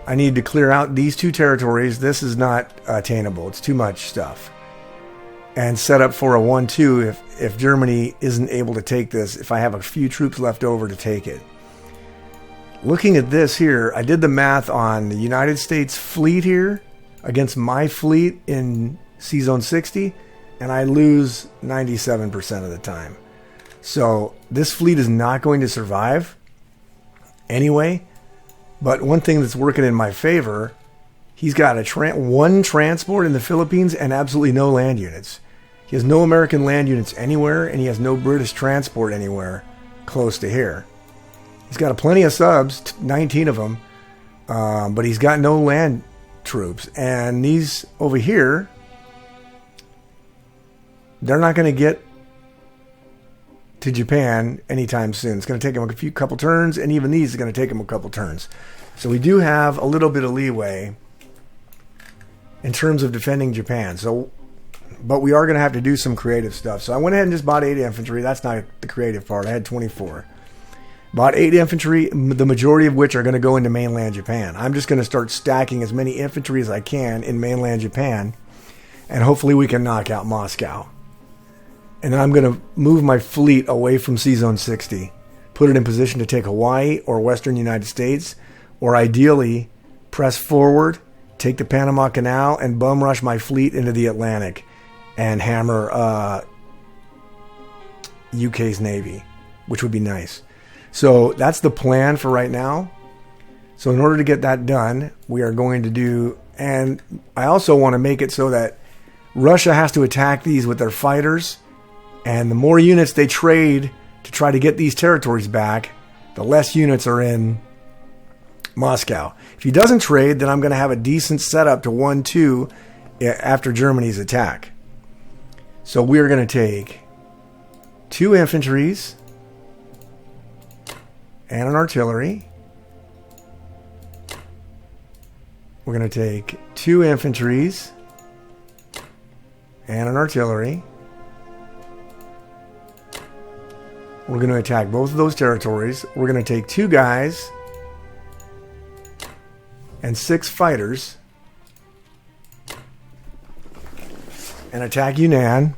I need to clear out these 2 territories. This is not attainable. It's too much stuff. And set up for a 1-2 if Germany isn't able to take this, if I have a few troops left over to take it. Looking at this here, I did the math on the United States fleet here against my fleet in C Zone 60, and I lose 97% of the time. So this fleet is not going to survive anyway. But one thing that's working in my favor, he's got a 1 transport in the Philippines and absolutely no land units. He has no American land units anywhere, and he has no British transport anywhere close to here. He's got plenty of subs, 19 of them, but he's got no land troops. And these over here, they're not going to get to Japan anytime soon. It's going to take them a couple turns, and even these are going to take them a couple turns. So we do have a little bit of leeway in terms of defending Japan. But we are going to have to do some creative stuff. So I went ahead and just bought 8 infantry. That's not the creative part. I had 24. Bought 8 infantry, the majority of which are going to go into mainland Japan. I'm just going to start stacking as many infantry as I can in mainland Japan, and hopefully we can knock out Moscow. And then I'm going to move my fleet away from C-Zone 60, put it in position to take Hawaii or Western United States, or ideally press forward, take the Panama Canal, and bum rush my fleet into the Atlantic and hammer UK's Navy, which would be nice. So that's the plan for right now. So in order to get that done, we are going to do, and I also want to make it so that Russia has to attack these with their fighters, and the more units they trade to try to get these territories back, the less units are in Moscow. If he doesn't trade, then I'm going to have a decent setup to 1-2 after Germany's attack. So we're going to take 2 infantries and an artillery. We're going to take 2 infantries and an artillery. We're going to attack both of those territories. We're going to take 2 guys and 6 fighters and attack Yunnan.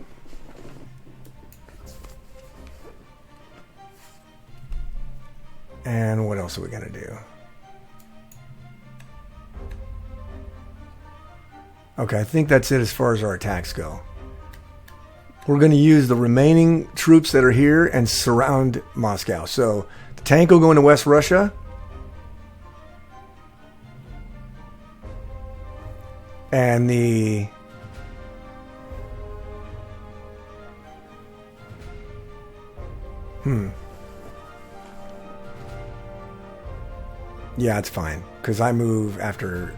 And what else are we going to do? Okay, I think that's it as far as our attacks go. We're going to use the remaining troops that are here and surround Moscow. So the tank will go into West Russia. And the yeah, it's fine, because I move after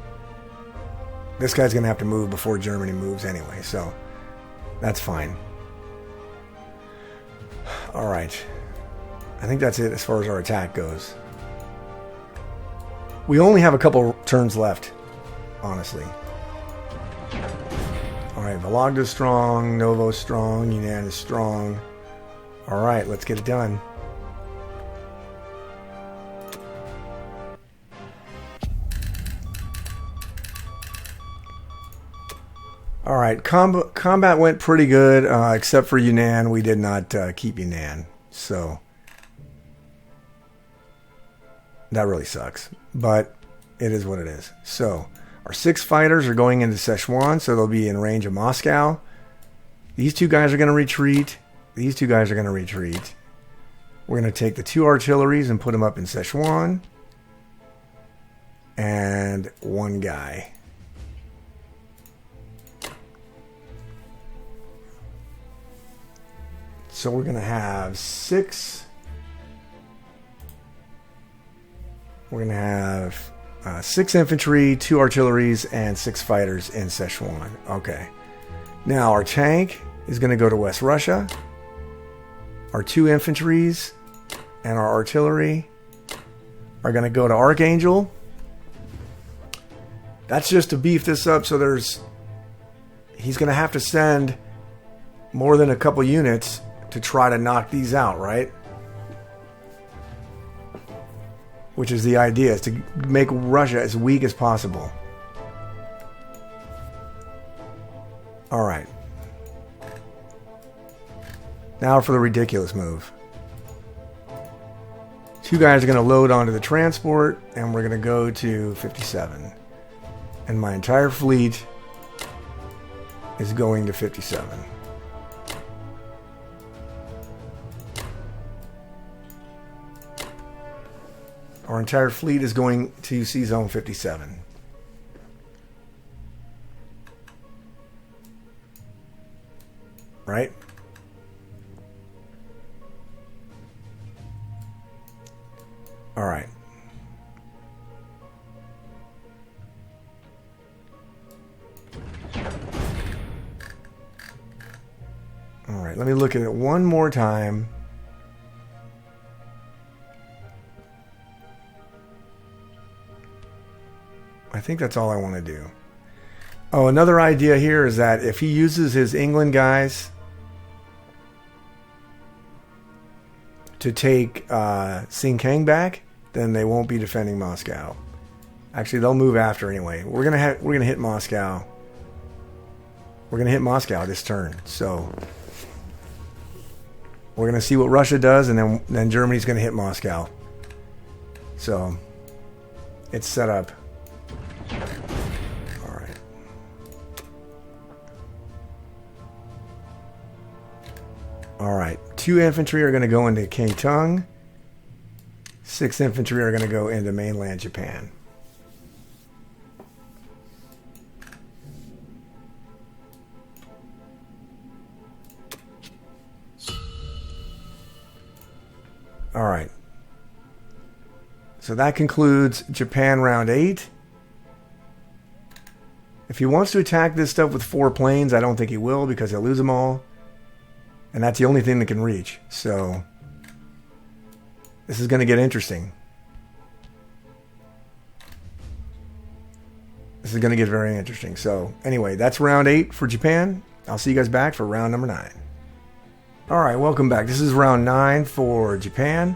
this guy's going to have to move before Germany moves anyway, so that's fine. All right, I think that's it as far as our attack goes. We only have a couple turns left, honestly. All right, Vologda's strong, Novo's strong, Yunnan is strong. All right, let's get it done. All right, combat went pretty good, except for Yunnan. We did not keep Yunnan, so that really sucks. But it is what it is. So our 6 fighters are going into Sichuan, so they'll be in range of Moscow. These 2 guys are going to retreat. These 2 guys are going to retreat. We're going to take the 2 artilleries and put them up in Sichuan. And 1 guy. So we're going to have 6. We're going to have 6 infantry, 2 artilleries, and 6 fighters in Sichuan. Okay. Now our tank is going to go to West Russia. Our 2 infantries and our artillery are going to go to Archangel. That's just to beef this up, so he's going to have to send more than a couple units to try to knock these out, right? Which is the idea, is to make Russia as weak as possible. All right. Now for the ridiculous move. 2 guys are going to load onto the transport, and we're going to go to 57. And my entire fleet is going to 57. Our entire fleet is going to C-Zone 57. Right? All right. All right, let me look at it one more time. think that's all I want to do. Oh, another idea here is that if he uses his England guys to take Xingkang back, then they won't be defending Moscow. Actually, they'll move after anyway. We're gonna hit Moscow. We're gonna hit Moscow this turn. So we're gonna see what Russia does, and then Germany's gonna hit Moscow. So it's set up. All right. All right. 2 infantry are gonna go into Kaitung. 6 infantry are gonna go into mainland Japan. All right. So that concludes Japan round 8. If he wants to attack this stuff with 4 planes, I don't think he will because he'll lose them all. And that's the only thing that can reach. So this is going to get interesting. This is going to get very interesting. So anyway, that's round 8 for Japan. I'll see you guys back for round number 9. All right, welcome back. This is round 9 for Japan.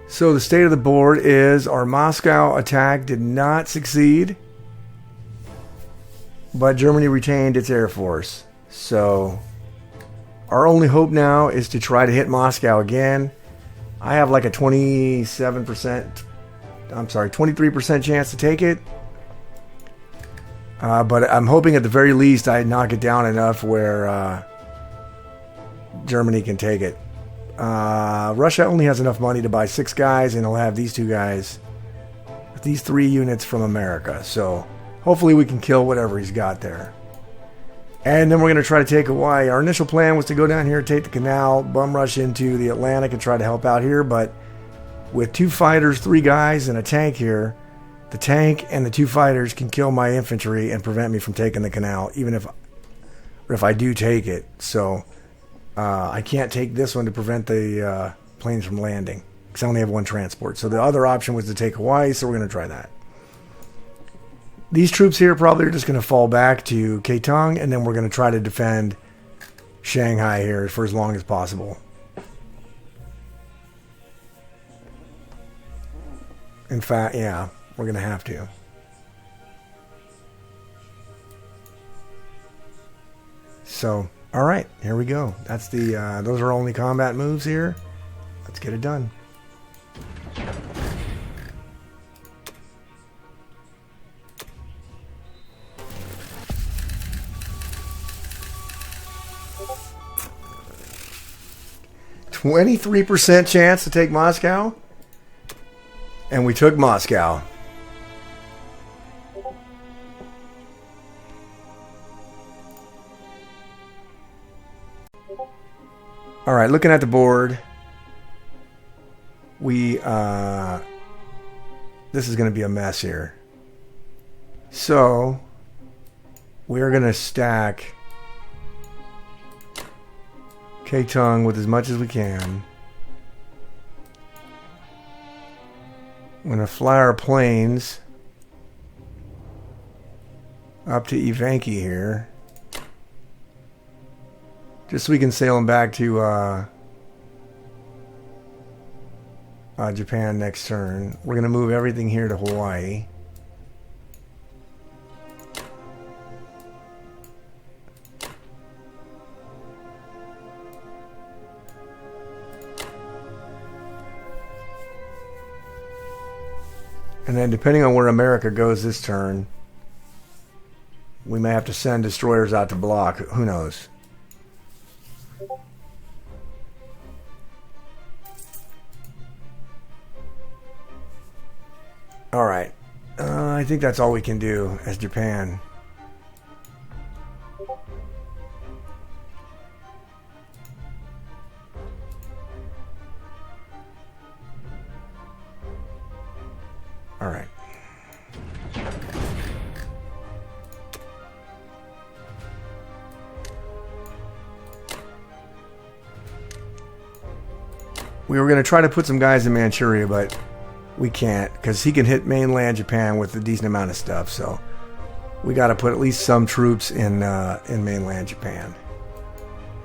So the state of the board is our Moscow attack did not succeed, but Germany retained its air force. So our only hope now is to try to hit Moscow again. I have like a 23% chance to take it. But I'm hoping at the very least I knock it down enough where Germany can take it. Russia only has enough money to buy 6 guys, and he'll have these 2 guys, these 3 units from America. So hopefully we can kill whatever he's got there. And then we're going to try to take Hawaii. Our initial plan was to go down here, take the canal, bum rush into the Atlantic, and try to help out here. But with 2 fighters, 3 guys, and a tank here, the tank and the 2 fighters can kill my infantry and prevent me from taking the canal, even if I do take it. So I can't take this one to prevent the planes from landing because I only have 1 transport. So the other option was to take Hawaii, so we're going to try that. These troops here probably are just going to fall back to Kaitung, and then we're going to try to defend Shanghai here for as long as possible. In fact, yeah, we're going to have to. So, all right, here we go. That's the those are only combat moves here. Let's get it done. %23 chance to take Moscow, and we took Moscow. All right, looking at the board, this is going to be a mess here. So we're going to stack Kaitung with as much as we can. I'm going to fly our planes up to Ivanki here, just so we can sail them back to Japan next turn. We're going to move everything here to Hawaii. And then depending on where America goes this turn, we may have to send destroyers out to block. Who knows? All right. I think that's all we can do as Japan. All right. We were going to try to put some guys in Manchuria, but we can't, because he can hit mainland Japan with a decent amount of stuff. So we got to put at least some troops in mainland Japan.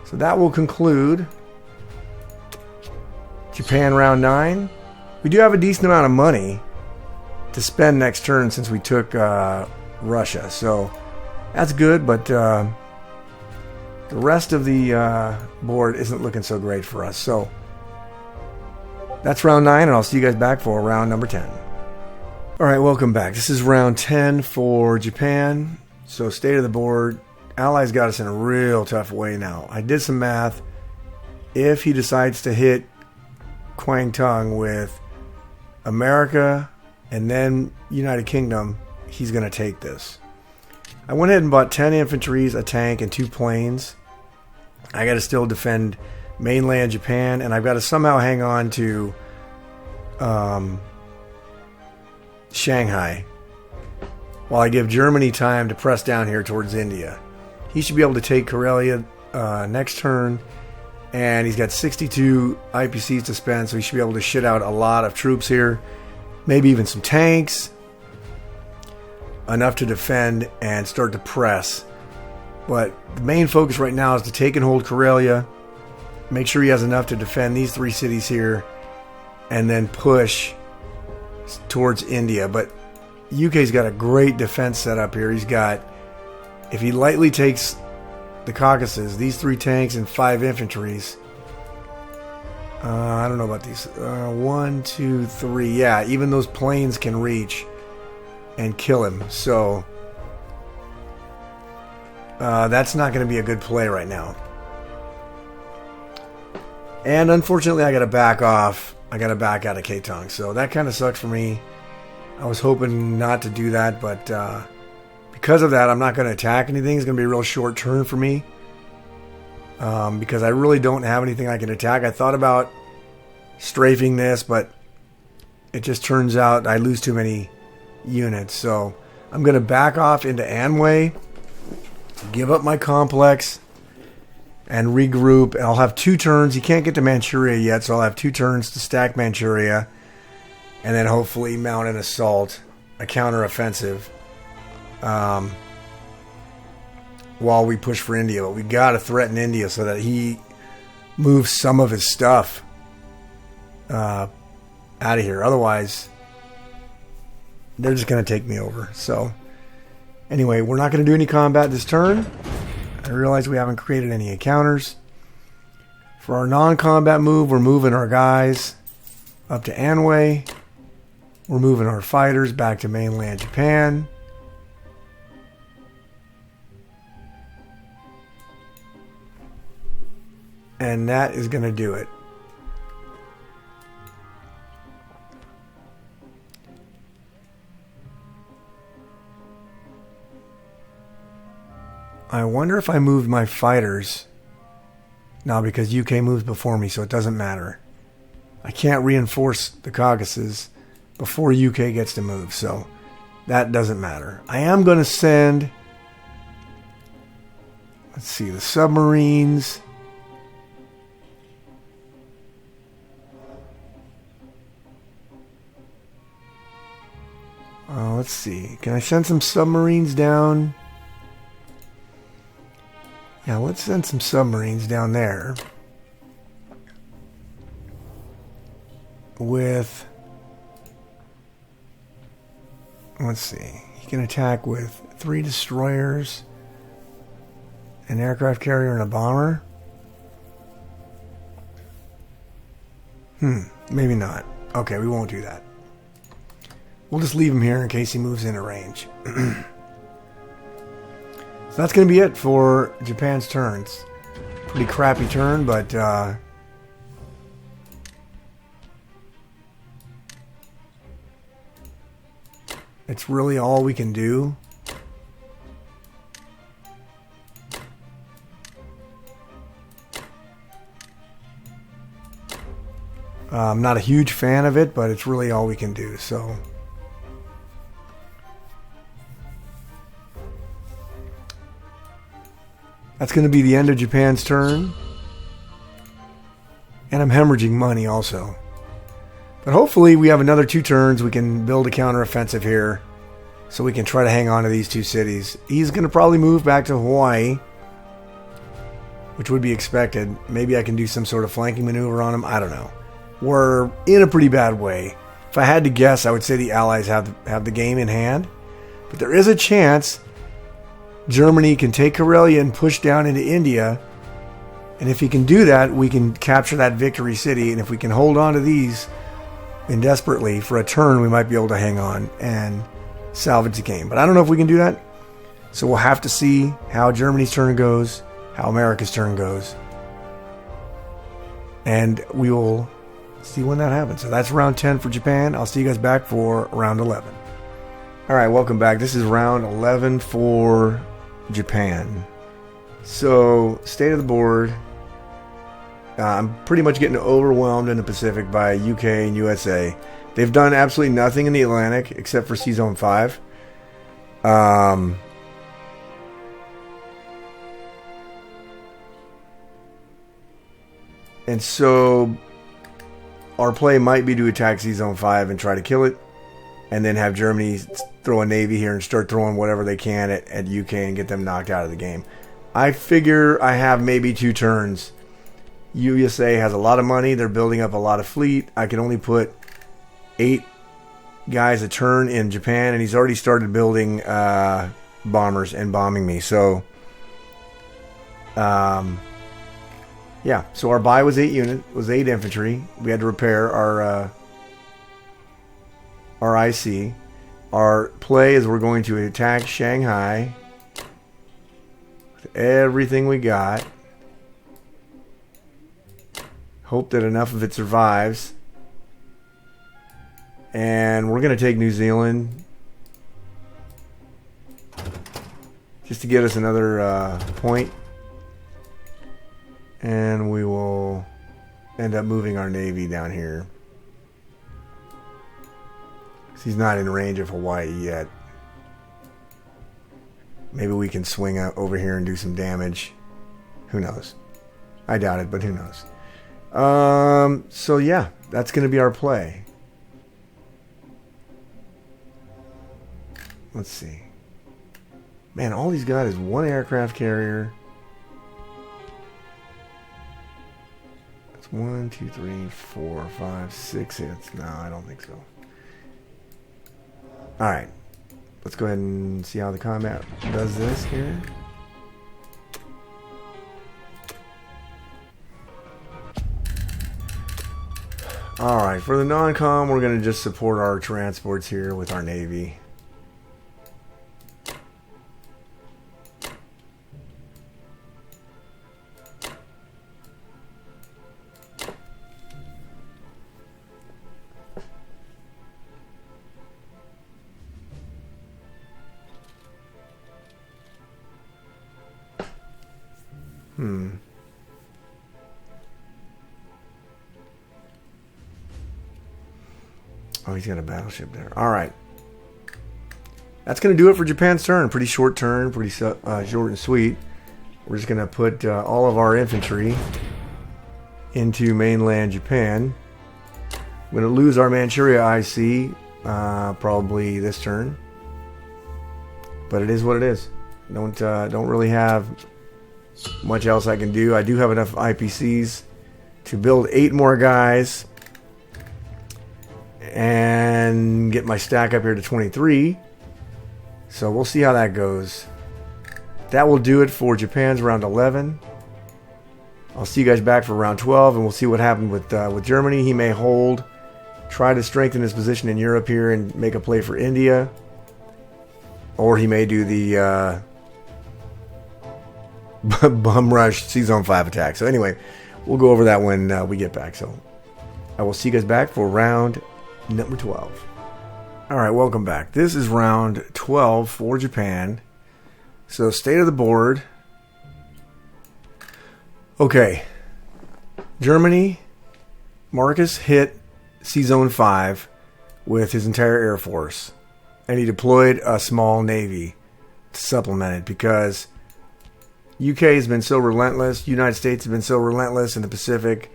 So that will conclude Japan round 9. We do have a decent amount of money to spend next turn since we took Russia. So that's good, but the rest of the board isn't looking so great for us. So that's round 9, and I'll see you guys back for round number 10. Alright, welcome back. This is round 10 for Japan. So state of the board. Allies got us in a real tough way now. I did some math. If he decides to hit Kwangtung with America and then United Kingdom, he's going to take this. I went ahead and bought 10 infantries, a tank, and 2 planes. I got to still defend mainland Japan, and I've got to somehow hang on to Shanghai while I give Germany time to press down here towards India. He should be able to take Karelia next turn, and he's got 62 IPCs to spend, so he should be able to shit out a lot of troops here, maybe even some tanks, enough to defend and start to press. But the main focus right now is to take and hold Karelia, make sure he has enough to defend these 3 cities here, and then push towards India. But UK's got a great defense set up here. He's got, if he lightly takes the Caucasus, these 3 tanks and 5 infantries. I don't know about these. 1, 2, 3. Yeah, even those planes can reach and kill him. So that's not going to be a good play right now. And unfortunately, I got to back off. I got to back out of Ketong. So that kind of sucks for me. I was hoping not to do that, but because of that, I'm not going to attack anything. It's going to be a real short turn for me because I really don't have anything I can attack. I thought about strafing this, but it just turns out I lose too many units. So I'm going to back off into Anhui, give up my complex, and regroup. And I'll have 2 turns. He can't get to Manchuria yet, so I'll have 2 turns to stack Manchuria, and then hopefully mount an assault, a counter-offensive, while we push for India. But we got to threaten India so that he moves some of his stuff out of here. Otherwise, they're just going to take me over. So anyway, we're not going to do any combat this turn. I realize we haven't created any encounters. For our non-combat move, we're moving our guys up to Anhui. We're moving our fighters back to mainland Japan. And that is going to do it. I wonder if I moved my fighters. No, because UK moves before me, so it doesn't matter. I can't reinforce the Caucasus before UK gets to move, so that doesn't matter. I am going to send, let's see, the submarines. Let's see. Can I send some submarines down? Yeah, let's send some submarines down there. With, let's see. He can attack with 3 destroyers, an aircraft carrier, and a bomber. Maybe not. Okay, we won't do that. We'll just leave him here in case he moves into range. So that's going to be it for Japan's turns. Pretty crappy turn, but it's really all we can do. I'm not a huge fan of it, but it's really all we can do. So that's going to be the end of Japan's turn. And I'm hemorrhaging money also. But hopefully we have another 2 turns. We can build a counteroffensive here so we can try to hang on to these 2 cities. He's going to probably move back to Hawaii, which would be expected. Maybe I can do some sort of flanking maneuver on him. I don't know. We're in a pretty bad way. If I had to guess, I would say the Allies have the game in hand. But there is a chance Germany can take Karelia and push down into India. And if he can do that, we can capture that victory city. And if we can hold on to these desperately for a turn, we might be able to hang on and salvage the game. But I don't know if we can do that. So we'll have to see how Germany's turn goes, how America's turn goes. And we will see when that happens. So that's round 10 for Japan. I'll see you guys back for round 11. All right, welcome back. This is round 11 for Japan. So, state of the board. I'm pretty much getting overwhelmed in the Pacific by UK and USA. They've done absolutely nothing in the Atlantic except for C-Zone 5. And so our play might be to attack C-Zone 5 and try to kill it, and then have Germany throw a navy here and start throwing whatever they can at UK and get them knocked out of the game. I figure I have maybe 2 turns. USA has a lot of money. They're building up a lot of fleet. I can only put 8 guys a turn in Japan, and he's already started building bombers and bombing me. So, yeah. So our buy was 8 infantry. We had to repair our IC. Our play is we're going to attack Shanghai with everything we got. Hope that enough of it survives. And we're going to take New Zealand just to get us another point. And we will end up moving our navy down here. He's not in range of Hawaii yet. Maybe we can swing out over here and do some damage. Who knows? I doubt it, but who knows? So yeah, that's going to be our play. Let's see. Man, all he's got is 1 aircraft carrier. That's 1, 2, 3, 4, 5, 6 hits. No, I don't think so. Alright. Let's go ahead and see how the combat does this here. Alright, for the non-com, we're going to just support our transports here with our navy. Oh, he's got a battleship there. All right. That's going to do it for Japan's turn. Pretty short turn. Pretty short and sweet. We're just going to put all of our infantry into mainland Japan. We're going to lose our Manchuria IC probably this turn. But it is what it is. Don't really have much else I can do. I do have enough IPCs to build 8 more guys and get my stack up here to 23. So we'll see how that goes. That will do it for Japan's round 11. I'll see you guys back for round 12, and we'll see what happened with Germany. He may hold, try to strengthen his position in Europe here and make a play for India. Or he may do the bum rush C-Zone 5 attack. So anyway, we'll go over that when we get back. So I will see you guys back for round number 12. Alright, welcome back. This is round 12 for Japan. So state of the board. Okay. Germany, Marcus hit C-Zone 5 with his entire air force. And he deployed a small navy to supplement it because UK has been so relentless. United States has been so relentless in the Pacific.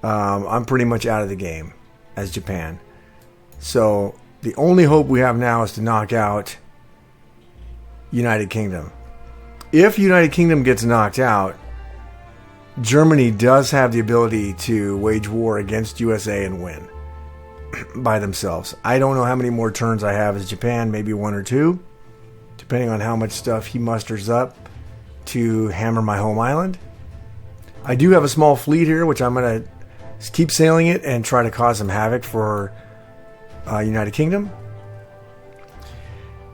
I'm pretty much out of the game. as Japan. So the only hope we have now is to knock out United Kingdom. If United Kingdom gets knocked out, Germany does have the ability to wage war against USA and win by themselves. I don't know how many more turns I have as Japan, maybe 1 or 2, depending on how much stuff he musters up to hammer my home island. I do have a small fleet here, which I'm going to keep sailing it and try to cause some havoc for United Kingdom.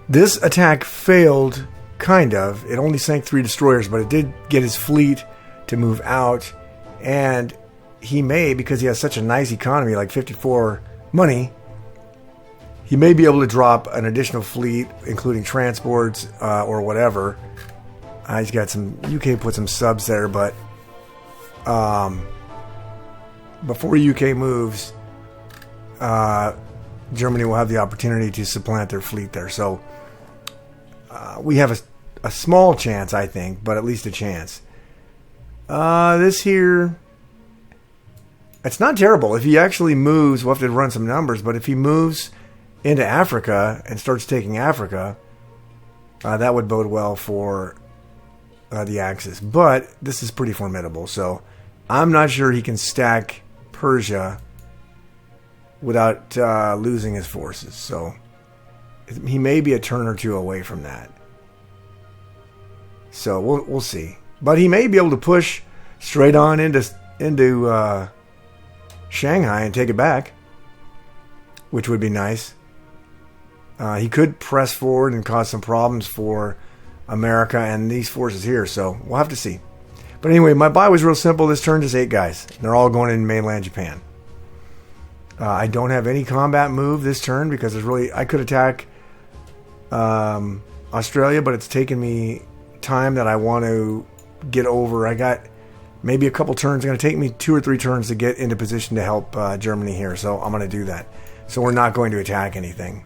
This attack failed, kind of. It only sank 3 destroyers, but it did get his fleet to move out, and he may, because he has such a nice economy, like 54 money, he may be able to drop an additional fleet, including transports or whatever. He's got some, UK put some subs there, but before UK moves, Germany will have the opportunity to supplant their fleet there. So we have a small chance, I think, but at least a chance. This here, it's not terrible. If he actually moves, we'll have to run some numbers, but if he moves into Africa and starts taking Africa, that would bode well for the Axis. But this is pretty formidable, so I'm not sure he can stack Persia without losing his forces. So he may be a turn or 2 away from that. So we'll see. But he may be able to push straight on into Shanghai and take it back, which would be nice. He could press forward and cause some problems for America and these forces here, so we'll have to see. But anyway, my buy was real simple. This turn just 8 guys. They're all going in mainland Japan. I don't have any combat move this turn because there's really, I could attack Australia, but it's taken me time that I want to get over. I got maybe a couple turns. It's going to take me 2 or 3 turns to get into position to help Germany here, so I'm going to do that. So we're not going to attack anything.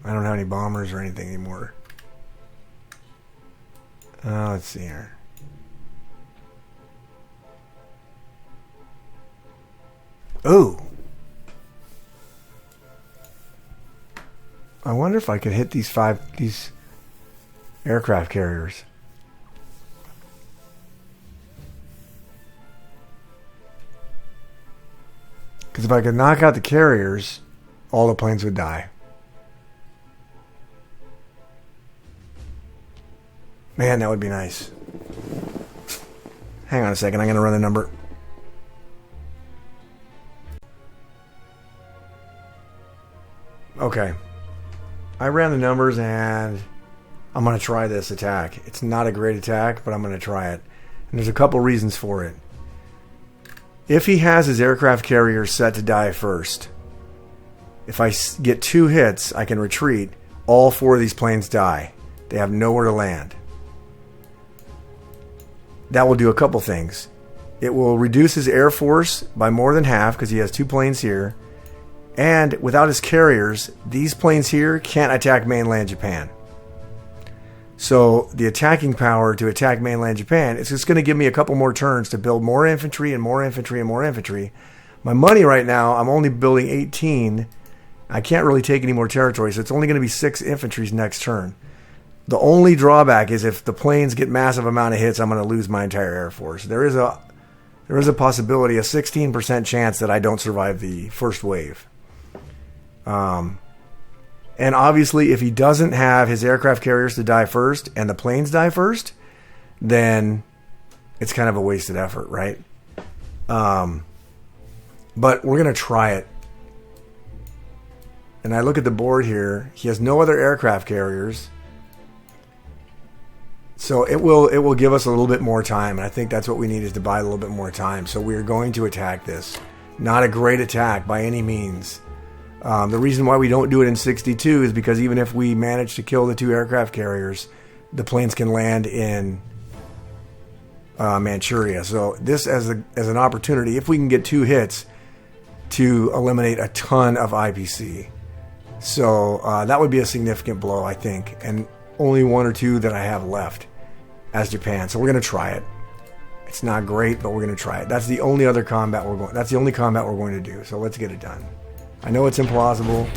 I don't have any bombers or anything anymore. Let's see here. Oh, I wonder if I could hit these aircraft carriers. Because if I could knock out the carriers, all the planes would die. Man, that would be nice. Hang on a second. I'm going to run the number. Okay. I ran the numbers and I'm going to try this attack. It's not a great attack, but I'm going to try it. And there's a couple reasons for it. If he has his aircraft carrier set to die first, if I get 2 hits, I can retreat. All 4 of these planes die. They have nowhere to land. That will do a couple things. It will reduce his air force by more than half because he has 2 planes here. And without his carriers, these planes here can't attack mainland Japan. So the attacking power to attack mainland Japan, it's just going to give me a couple more turns to build more infantry and more infantry and more infantry. My money right now, I'm only building 18. I can't really take any more territory, so it's only going to be 6 infantries next turn. The only drawback is if the planes get massive amount of hits, I'm going to lose my entire air force. There is a possibility, a 16% chance that I don't survive the first wave. And obviously, if he doesn't have his aircraft carriers to die first and the planes die first, then it's kind of a wasted effort, right? But we're going to try it. And I look at the board here. He has no other aircraft carriers. So it will give us a little bit more time, and I think that's what we need, is to buy a little bit more time. So we are going to attack this. Not a great attack by any means. The reason why we don't do it in 62 is because even if we manage to kill the 2 aircraft carriers, the planes can land in Manchuria. So this as an opportunity, if we can get 2 hits, to eliminate a ton of IPC. So that would be a significant blow, I think, and only 1 or 2 that I have left as Japan. So we're going to try it. It's not great, but we're going to try it. That's the only other combat we're going. That's the only combat we're going to do. So let's get it done. I know it's implausible.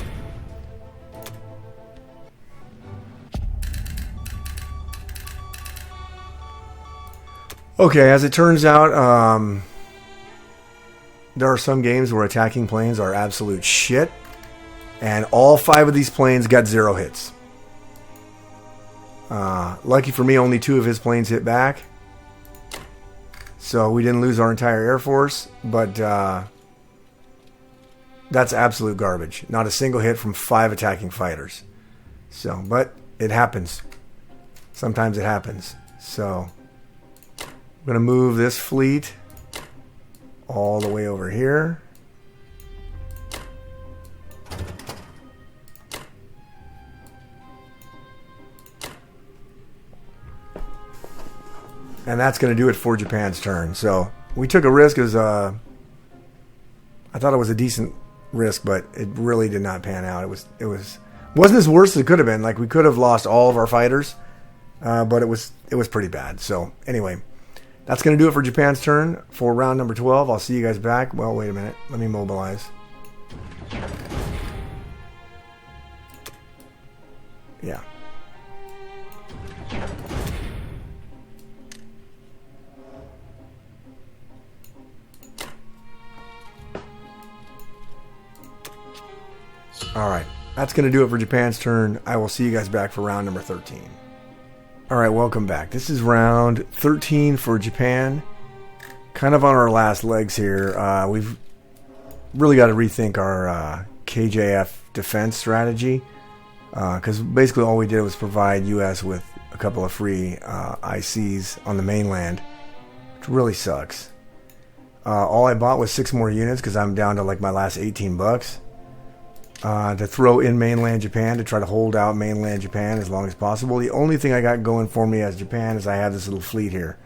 Okay, as it turns out, there are some games where attacking planes are absolute shit, and all 5 of these planes got 0 hits. Lucky for me, only 2 of his planes hit back. So we didn't lose our entire Air Force, but that's absolute garbage. Not a single hit from 5 attacking fighters. So, but it happens. Sometimes it happens. So, I'm going to move this fleet all the way over here. And that's going to do it for Japan's turn. So we took a risk as I thought it was a decent risk, but it really did not pan out. Wasn't as worse as it could have been. Like, we could have lost all of our fighters, but it was pretty bad. So anyway, that's going to do it for Japan's turn for round number 12. I'll see you guys back. Well, wait a minute. Let me mobilize. Yeah. Alright, that's going to do it for Japan's turn. I will see you guys back for round number 13. Alright, welcome back. This is round 13 for Japan. Kind of on our last legs here. We've really got to rethink our KJF defense strategy. Because basically all we did was provide US with a couple of free ICs on the mainland. Which really sucks. All I bought was 6 more units because I'm down to like my last 18 bucks. To throw in mainland Japan, to try to hold out mainland Japan as long as possible. The only thing I got going for me as Japan is I have this little fleet here.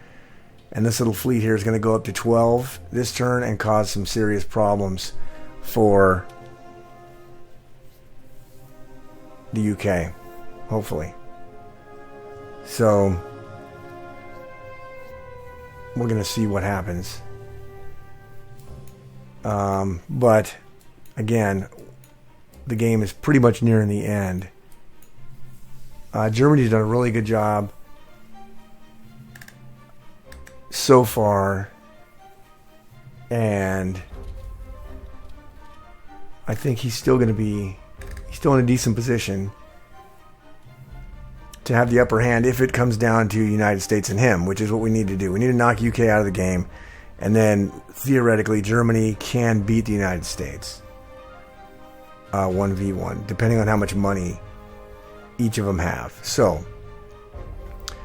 And this little fleet here is going to go up to 12 this turn and cause some serious problems for the UK, hopefully. So we're going to see what happens. But again, the game is pretty much nearing the end. Germany's done a really good job so far, and I think he's still in a decent position to have the upper hand if it comes down to United States and him, which is what we need to do. We need to knock UK out of the game, and then theoretically Germany can beat the United States. 1v1, depending on how much money each of them have. So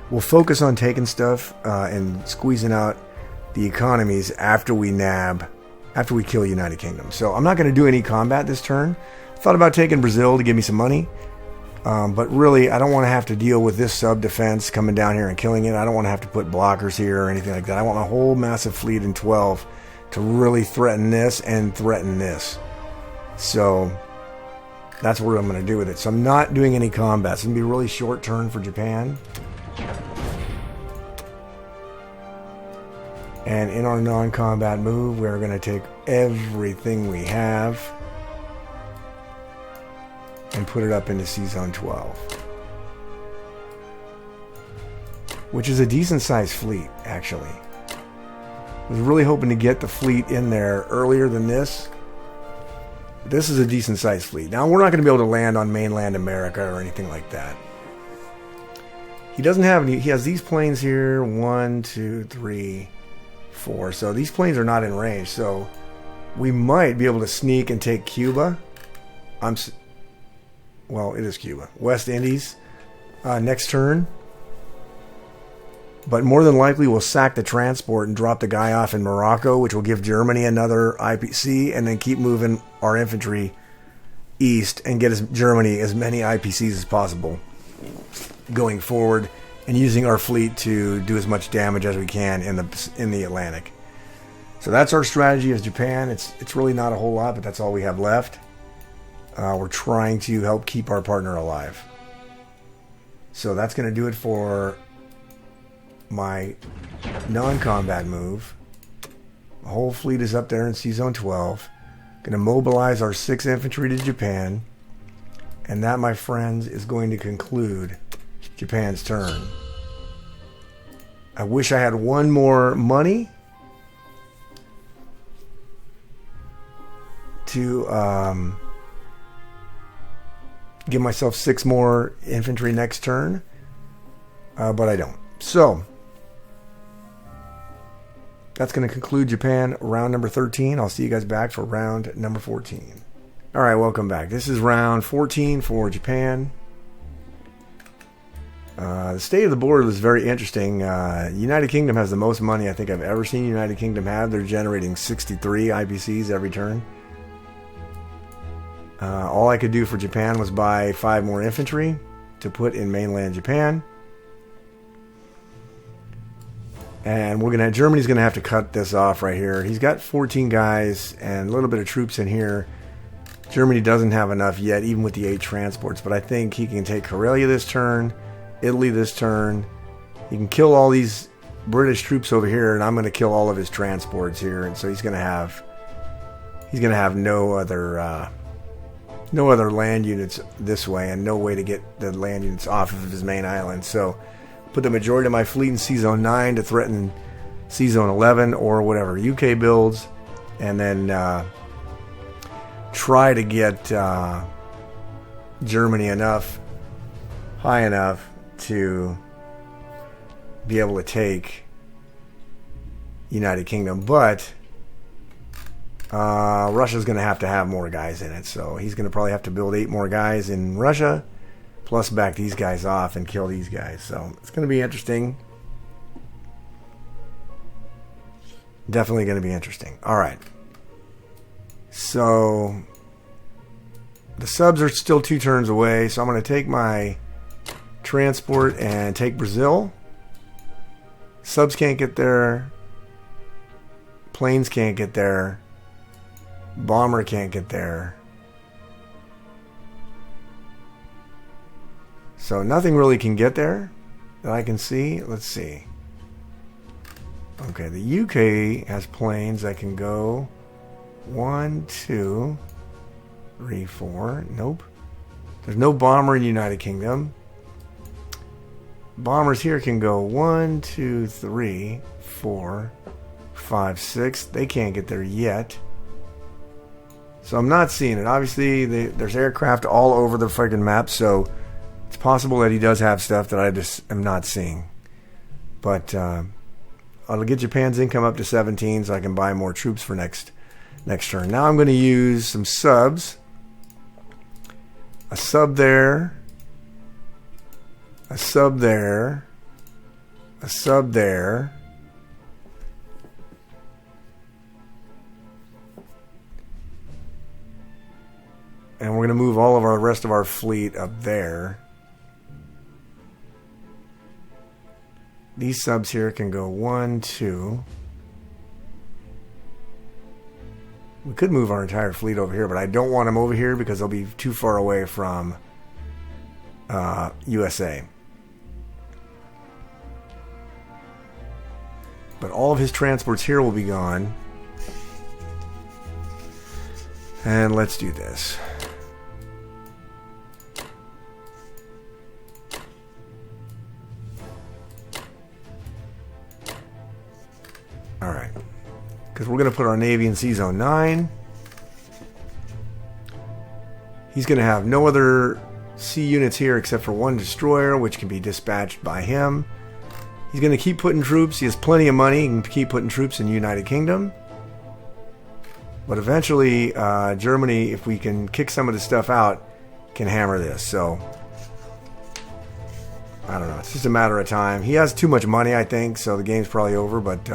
we'll focus on taking stuff and squeezing out the economies after we kill United Kingdom. So I'm not going to do any combat this turn. Thought about taking Brazil to give me some money, but really I don't want to have to deal with this sub defense coming down here and killing it. I don't want to have to put blockers here or anything like that. I want my whole massive fleet in 12 to really threaten this and threaten this. So that's what I'm going to do with it. So I'm not doing any combat. It's going to be a really short turn for Japan. And in our non-combat move, we're going to take everything we have and put it up into C-Zone 12. Which is a decent-sized fleet, actually. I was really hoping to get the fleet in there earlier than this. This is a decent-sized fleet. Now, we're not going to be able to land on mainland America or anything like that. He doesn't have any... He has these planes here. 1, 2, 3, 4. So these planes are not in range. So we might be able to sneak and take Cuba. Well, it is Cuba. West Indies. Next turn. But more than likely we'll sack the transport and drop the guy off in Morocco, which will give Germany another IPC, and then keep moving our infantry east and get Germany as many IPCs as possible going forward, and using our fleet to do as much damage as we can in the Atlantic. So that's our strategy as Japan. It's really not a whole lot, but that's all we have left. We're trying to help keep our partner alive. So that's going to do it for my non-combat move. The whole fleet is up there in C-Zone 12. Going to mobilize our 6th Infantry to Japan. And that, my friends, is going to conclude Japan's turn. I wish I had one more money to give myself 6 more infantry next turn, but I don't. So that's going to conclude Japan round number 13. I'll see you guys back for round number 14. All right, welcome back. This is round 14 for Japan. The state of the board was very interesting. United Kingdom has the most money I think I've ever seen United Kingdom have. They're generating 63 IPCs every turn. All I could do for Japan was buy 5 more infantry to put in mainland Japan. And Germany's going to have to cut this off right here. He's got 14 guys and a little bit of troops in here. Germany doesn't have enough yet, even with the 8 transports. But I think he can take Karelia this turn, Italy this turn. He can kill all these British troops over here, and I'm going to kill all of his transports here. And so he's going to have no other land units this way, and no way to get the land units off of his main island. So put the majority of my fleet in C-Zone 9 to threaten C-Zone 11 or whatever UK builds, and then try to get Germany high enough to be able to take United Kingdom. But Russia's going to have more guys in it, so he's going to probably have to build 8 more guys in Russia, plus back these guys off and kill these guys. So it's going to be interesting. Definitely going to be interesting. All right. So the subs are still 2 turns away, so I'm going to take my transport and take Brazil. Subs can't get there. Planes can't get there. Bomber can't get there. So nothing really can get there that I can see. Let's see. Okay, the UK has planes that can go 1, 2, 3, 4. Nope. There's no bomber in United Kingdom. Bombers here can go 1, 2, 3, 4, 5, 6. They can't get there yet. So I'm not seeing it. Obviously, there's aircraft all over the friggin' map, so it's possible that he does have stuff that I just am not seeing. But I'll get Japan's income up to 17 so I can buy more troops for next turn. Now I'm going to use some subs. A sub there. A sub there. A sub there. And we're going to move all of our rest of our fleet up there. These subs here can go 1, 2. We could move our entire fleet over here, but I don't want them over here because they'll be too far away from USA. But all of his transports here will be gone. And let's do this. Alright. Because we're going to put our Navy in C-Zone 9. He's going to have no other sea units here except for 1 destroyer, which can be dispatched by him. He's going to keep putting troops. He has plenty of money. He can keep putting troops in the United Kingdom. But eventually, Germany, if we can kick some of the stuff out, can hammer this. So, I don't know. It's just a matter of time. He has too much money, I think, so the game's probably over, but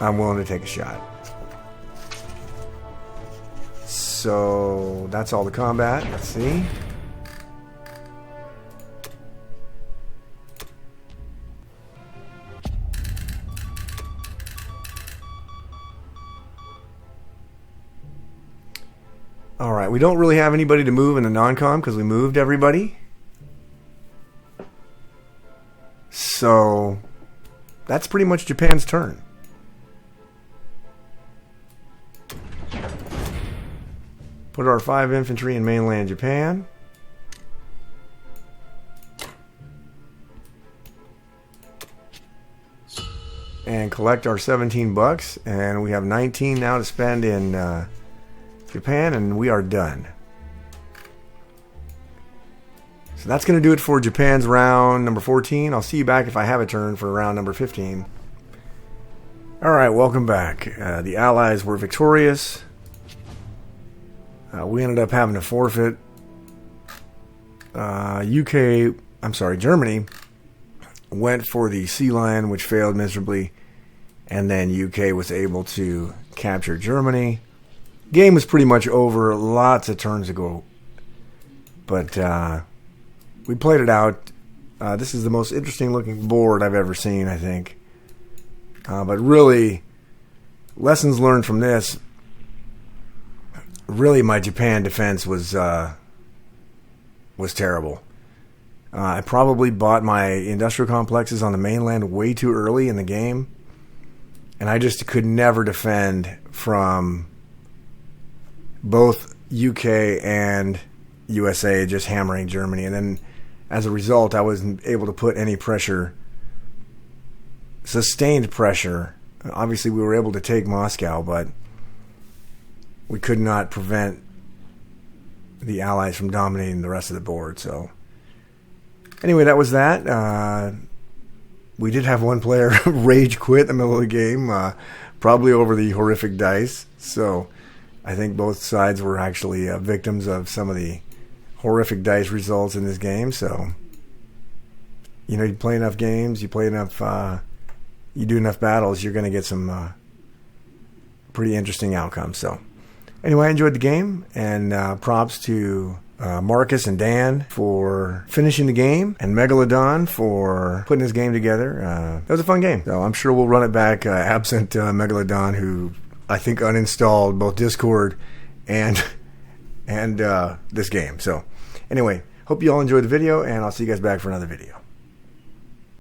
I'm willing to take a shot. So, that's all the combat. Let's see. Alright, we don't really have anybody to move in the non-com because we moved everybody. So that's pretty much Japan's turn. Put our 5 infantry in mainland Japan. And collect our 17 bucks. And we have 19 now to spend in Japan, and we are done. So that's going to do it for Japan's round number 14. I'll see you back if I have a turn for round number 15. Alright, welcome back. The Allies were victorious. We ended up having to forfeit. Germany went for the sea lion, which failed miserably. And then UK was able to capture Germany. Game was pretty much over lots of turns ago. But we played it out. This is the most interesting looking board I've ever seen, I think. But really, lessons learned from this. Really, my Japan defense was terrible. I probably bought my industrial complexes on the mainland way too early in the game. And I just could never defend from both UK and USA just hammering Germany. And then as a result, I wasn't able to put any pressure, sustained pressure. Obviously, we were able to take Moscow, but we could not prevent the Allies from dominating the rest of the board. So anyway, that was that. We did have one player rage quit in the middle of the game, probably over the horrific dice. So I think both sides were actually victims of some of the horrific dice results in this game. So, you know, you play enough games, you play enough, you do enough battles, you're going to get some pretty interesting outcomes. So anyway, I enjoyed the game, and props to Marcus and Dan for finishing the game, and Megalodon for putting this game together. That was a fun game. So I'm sure we'll run it back, absent Megalodon, who I think uninstalled both Discord and this game. So anyway, hope you all enjoyed the video, and I'll see you guys back for another video.